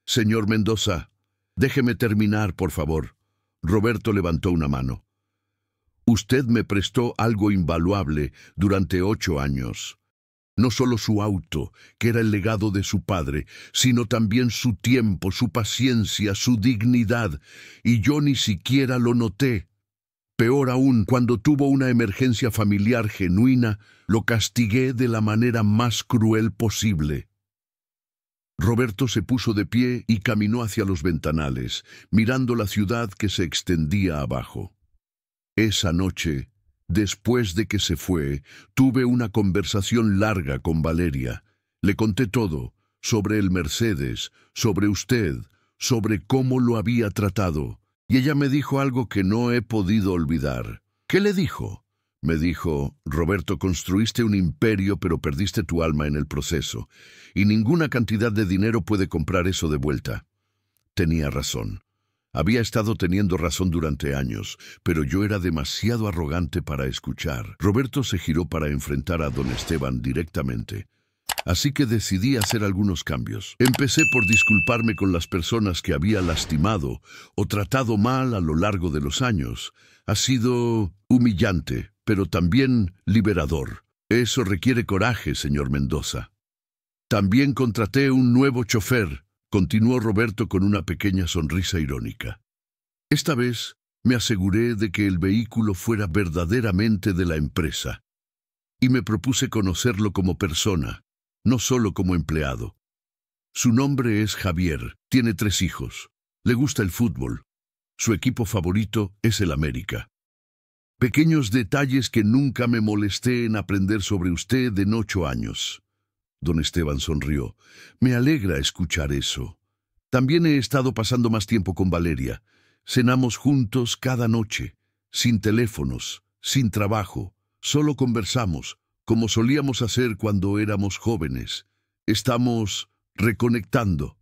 «Señor Mendoza, déjeme terminar, por favor». Roberto levantó una mano. «Usted me prestó algo invaluable durante 8 años. No solo su auto, que era el legado de su padre, sino también su tiempo, su paciencia, su dignidad, y yo ni siquiera lo noté. Peor aún, cuando tuvo una emergencia familiar genuina, lo castigué de la manera más cruel posible. Roberto se puso de pie y caminó hacia los ventanales, mirando la ciudad que se extendía abajo. Esa noche, después de que se fue, tuve una conversación larga con Valeria. Le conté todo, sobre el Mercedes, sobre usted, sobre cómo lo había tratado. Y ella me dijo algo que no he podido olvidar. ¿Qué le dijo? Me dijo: Roberto, construiste un imperio, pero perdiste tu alma en el proceso, y ninguna cantidad de dinero puede comprar eso de vuelta. Tenía razón. Había estado teniendo razón durante años, pero yo era demasiado arrogante para escuchar. Roberto se giró para enfrentar a don Esteban directamente. Así que decidí hacer algunos cambios. Empecé por disculparme con las personas que había lastimado o tratado mal a lo largo de los años. Ha sido humillante, pero también liberador. Eso requiere coraje, señor Mendoza. También contraté un nuevo chofer, continuó Roberto con una pequeña sonrisa irónica. Esta vez me aseguré de que el vehículo fuera verdaderamente de la empresa, y me propuse conocerlo como persona, no solo como empleado. Su nombre es Javier, tiene 3 hijos, le gusta el fútbol, su equipo favorito es el América. Pequeños detalles que nunca me molesté en aprender sobre usted en 8 años. Don Esteban sonrió. Me alegra escuchar eso. También he estado pasando más tiempo con Valeria. Cenamos juntos cada noche, sin teléfonos, sin trabajo, solo conversamos, como solíamos hacer cuando éramos jóvenes. Estamos reconectando.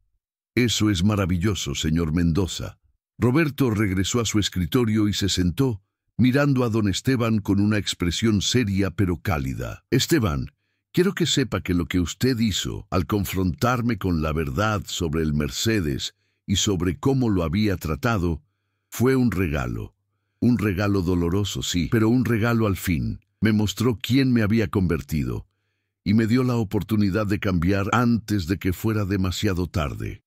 Eso es maravilloso, señor Mendoza. Roberto regresó a su escritorio y se sentó, mirando a don Esteban con una expresión seria pero cálida. Esteban, quiero que sepa que lo que usted hizo al confrontarme con la verdad sobre el Mercedes y sobre cómo lo había tratado, fue un regalo. Un regalo doloroso, sí, pero un regalo al fin. Me mostró quién me había convertido y me dio la oportunidad de cambiar antes de que fuera demasiado tarde.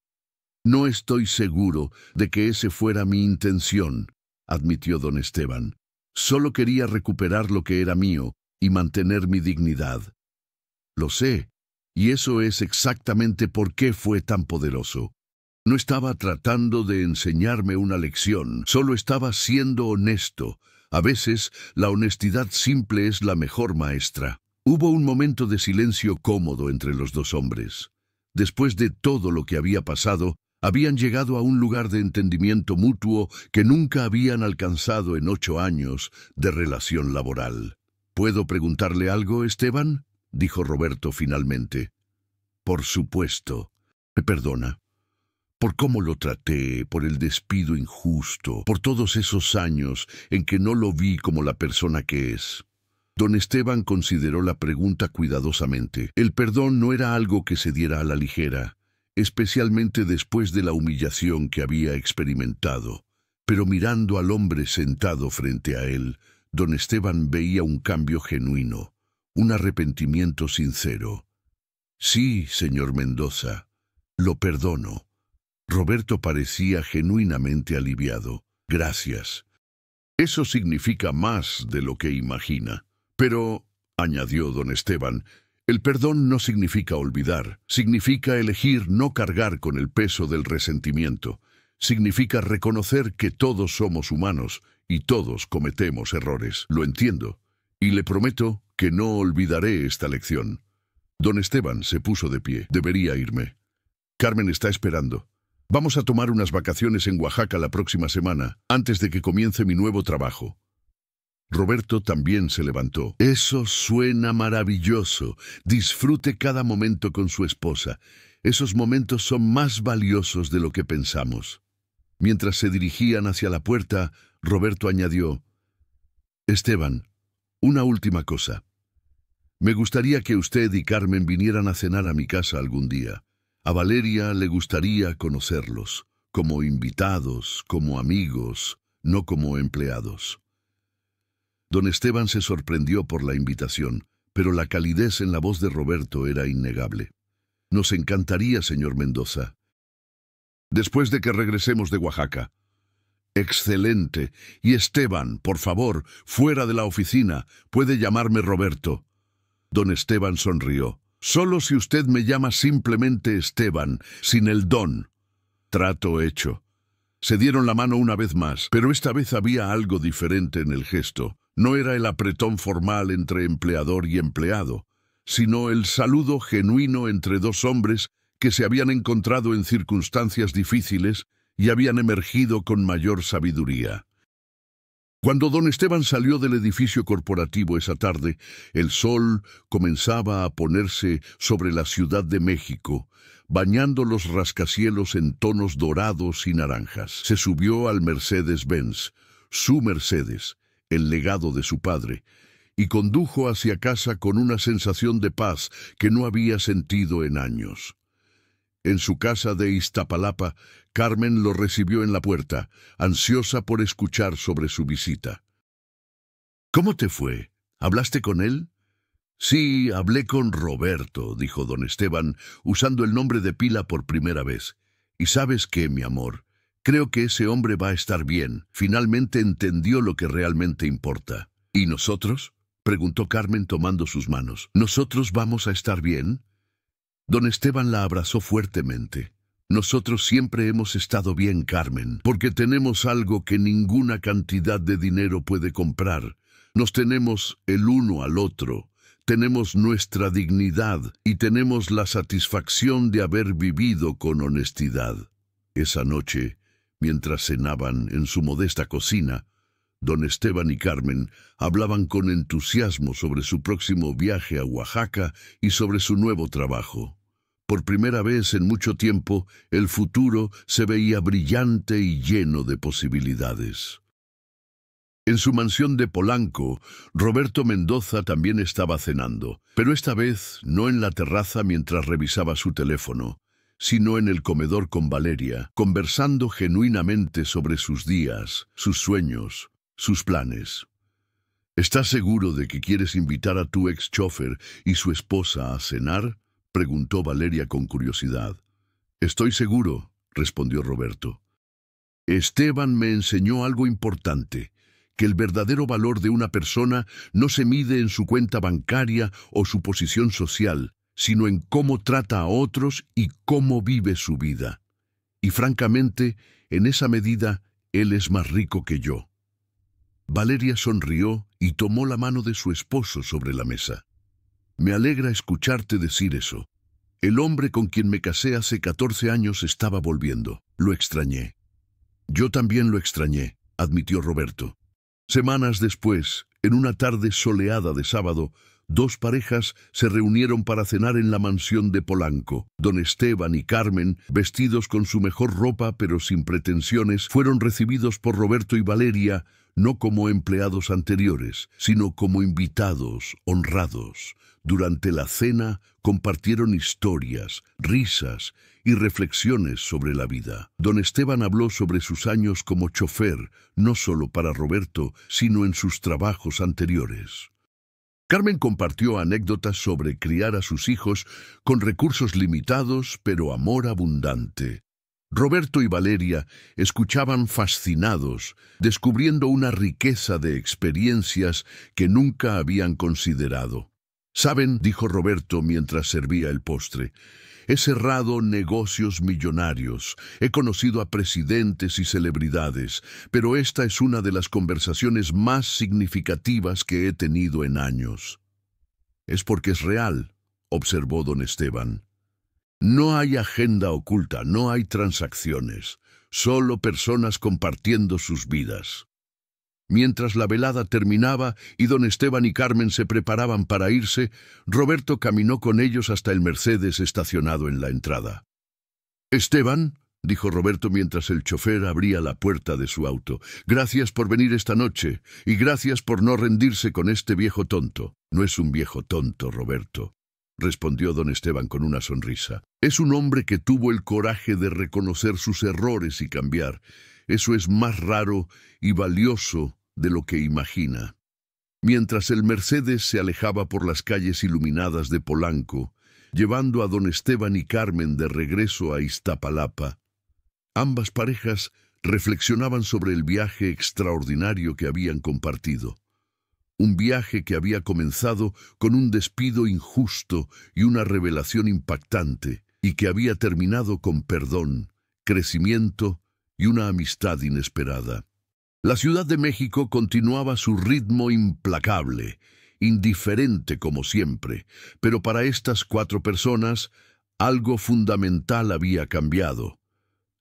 No estoy seguro de que ese fuera mi intención, admitió don Esteban. Solo quería recuperar lo que era mío y mantener mi dignidad. Lo sé, y eso es exactamente por qué fue tan poderoso. No estaba tratando de enseñarme una lección, solo estaba siendo honesto. A veces, la honestidad simple es la mejor maestra. Hubo un momento de silencio cómodo entre los dos hombres. Después de todo lo que había pasado, habían llegado a un lugar de entendimiento mutuo que nunca habían alcanzado en 8 años de relación laboral. ¿Puedo preguntarle algo, Esteban?, dijo Roberto finalmente. Por supuesto. ¿Me perdona? Por cómo lo traté, por el despido injusto, por todos esos años en que no lo vi como la persona que es. Don Esteban consideró la pregunta cuidadosamente. El perdón no era algo que se diera a la ligera, especialmente después de la humillación que había experimentado. Pero mirando al hombre sentado frente a él, don Esteban veía un cambio genuino, un arrepentimiento sincero. Sí, señor Mendoza, lo perdono. Roberto parecía genuinamente aliviado. Gracias. Eso significa más de lo que imagina. Pero, añadió don Esteban, el perdón no significa olvidar. Significa elegir no cargar con el peso del resentimiento. Significa reconocer que todos somos humanos y todos cometemos errores. Lo entiendo. Y le prometo que no olvidaré esta lección. Don Esteban se puso de pie. Debería irme. Carmen está esperando. Vamos a tomar unas vacaciones en Oaxaca la próxima semana, antes de que comience mi nuevo trabajo. Roberto también se levantó. Eso suena maravilloso. Disfrute cada momento con su esposa. Esos momentos son más valiosos de lo que pensamos. Mientras se dirigían hacia la puerta, Roberto añadió: Esteban, una última cosa. Me gustaría que usted y Carmen vinieran a cenar a mi casa algún día. A Valeria le gustaría conocerlos, como invitados, como amigos, no como empleados. Don Esteban se sorprendió por la invitación, pero la calidez en la voz de Roberto era innegable. Nos encantaría, señor Mendoza. Después de que regresemos de Oaxaca. Excelente. Y Esteban, por favor, fuera de la oficina. Puede llamarme Roberto. Don Esteban sonrió. Solo si usted me llama simplemente Esteban, sin el don. Trato hecho. Se dieron la mano una vez más, pero esta vez había algo diferente en el gesto. No era el apretón formal entre empleador y empleado, sino el saludo genuino entre dos hombres que se habían encontrado en circunstancias difíciles y habían emergido con mayor sabiduría. Cuando don Esteban salió del edificio corporativo esa tarde, el sol comenzaba a ponerse sobre la Ciudad de México, bañando los rascacielos en tonos dorados y naranjas. Se subió al Mercedes-Benz, su Mercedes, el legado de su padre, y condujo hacia casa con una sensación de paz que no había sentido en años. En su casa de Iztapalapa, Carmen lo recibió en la puerta, ansiosa por escuchar sobre su visita. ¿Cómo te fue? ¿Hablaste con él? Sí, hablé con Roberto, dijo don Esteban, usando el nombre de pila por primera vez. Y sabes qué, mi amor, creo que ese hombre va a estar bien. Finalmente entendió lo que realmente importa. ¿Y nosotros? Preguntó Carmen tomando sus manos. ¿Nosotros vamos a estar bien? Don Esteban la abrazó fuertemente. Nosotros siempre hemos estado bien, Carmen, porque tenemos algo que ninguna cantidad de dinero puede comprar. Nos tenemos el uno al otro, tenemos nuestra dignidad y tenemos la satisfacción de haber vivido con honestidad. Esa noche, mientras cenaban en su modesta cocina, don Esteban y Carmen hablaban con entusiasmo sobre su próximo viaje a Oaxaca y sobre su nuevo trabajo. Por primera vez en mucho tiempo, el futuro se veía brillante y lleno de posibilidades. En su mansión de Polanco, Roberto Mendoza también estaba cenando, pero esta vez no en la terraza mientras revisaba su teléfono, sino en el comedor con Valeria, conversando genuinamente sobre sus días, sus sueños, sus planes. ¿Estás seguro de que quieres invitar a tu ex chofer y su esposa a cenar?, preguntó Valeria con curiosidad. Estoy seguro, respondió Roberto. Esteban me enseñó algo importante, que el verdadero valor de una persona no se mide en su cuenta bancaria o su posición social, sino en cómo trata a otros y cómo vive su vida. Y francamente, en esa medida, él es más rico que yo. Valeria sonrió y tomó la mano de su esposo sobre la mesa. Me alegra escucharte decir eso. El hombre con quien me casé hace 14 años estaba volviendo. Lo extrañé. Yo también lo extrañé, admitió Roberto. Semanas después, en una tarde soleada de sábado, dos parejas se reunieron para cenar en la mansión de Polanco. Don Esteban y Carmen, vestidos con su mejor ropa pero sin pretensiones, fueron recibidos por Roberto y Valeria no como empleados anteriores, sino como invitados honrados. Durante la cena compartieron historias, risas y reflexiones sobre la vida. Don Esteban habló sobre sus años como chofer, no solo para Roberto, sino en sus trabajos anteriores. Carmen compartió anécdotas sobre criar a sus hijos con recursos limitados, pero amor abundante. Roberto y Valeria escuchaban fascinados, descubriendo una riqueza de experiencias que nunca habían considerado. «Saben», dijo Roberto mientras servía el postre, «he cerrado negocios millonarios, he conocido a presidentes y celebridades, pero esta es una de las conversaciones más significativas que he tenido en años». «Es porque es real», observó don Esteban. «No hay agenda oculta, no hay transacciones, solo personas compartiendo sus vidas». Mientras la velada terminaba y don Esteban y Carmen se preparaban para irse, Roberto caminó con ellos hasta el Mercedes estacionado en la entrada. «Esteban», dijo Roberto mientras el chofer abría la puerta de su auto, «gracias por venir esta noche y gracias por no rendirse con este viejo tonto». «No es un viejo tonto, Roberto», respondió don Esteban con una sonrisa. «Es un hombre que tuvo el coraje de reconocer sus errores y cambiar. Eso es más raro y valioso de lo que imagina». Mientras el Mercedes se alejaba por las calles iluminadas de Polanco, llevando a don Esteban y Carmen de regreso a Iztapalapa, ambas parejas reflexionaban sobre el viaje extraordinario que habían compartido. Un viaje que había comenzado con un despido injusto y una revelación impactante, y que había terminado con perdón, crecimiento y una amistad inesperada. La Ciudad de México continuaba su ritmo implacable, indiferente como siempre, pero para estas 4 personas algo fundamental había cambiado.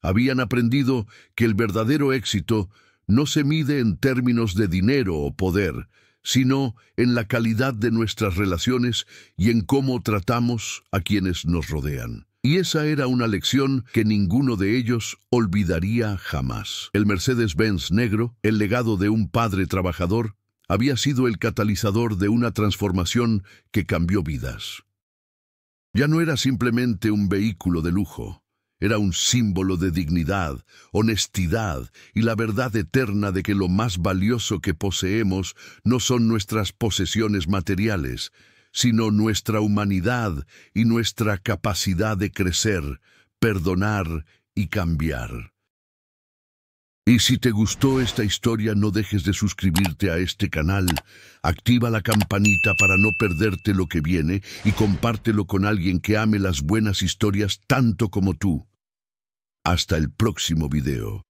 Habían aprendido que el verdadero éxito no se mide en términos de dinero o poder, sino en la calidad de nuestras relaciones y en cómo tratamos a quienes nos rodean. Y esa era una lección que ninguno de ellos olvidaría jamás. El Mercedes-Benz negro, el legado de un padre trabajador, había sido el catalizador de una transformación que cambió vidas. Ya no era simplemente un vehículo de lujo. Era un símbolo de dignidad, honestidad y la verdad eterna de que lo más valioso que poseemos no son nuestras posesiones materiales, sino nuestra humanidad y nuestra capacidad de crecer, perdonar y cambiar. Y si te gustó esta historia, no dejes de suscribirte a este canal, activa la campanita para no perderte lo que viene y compártelo con alguien que ame las buenas historias tanto como tú. Hasta el próximo video.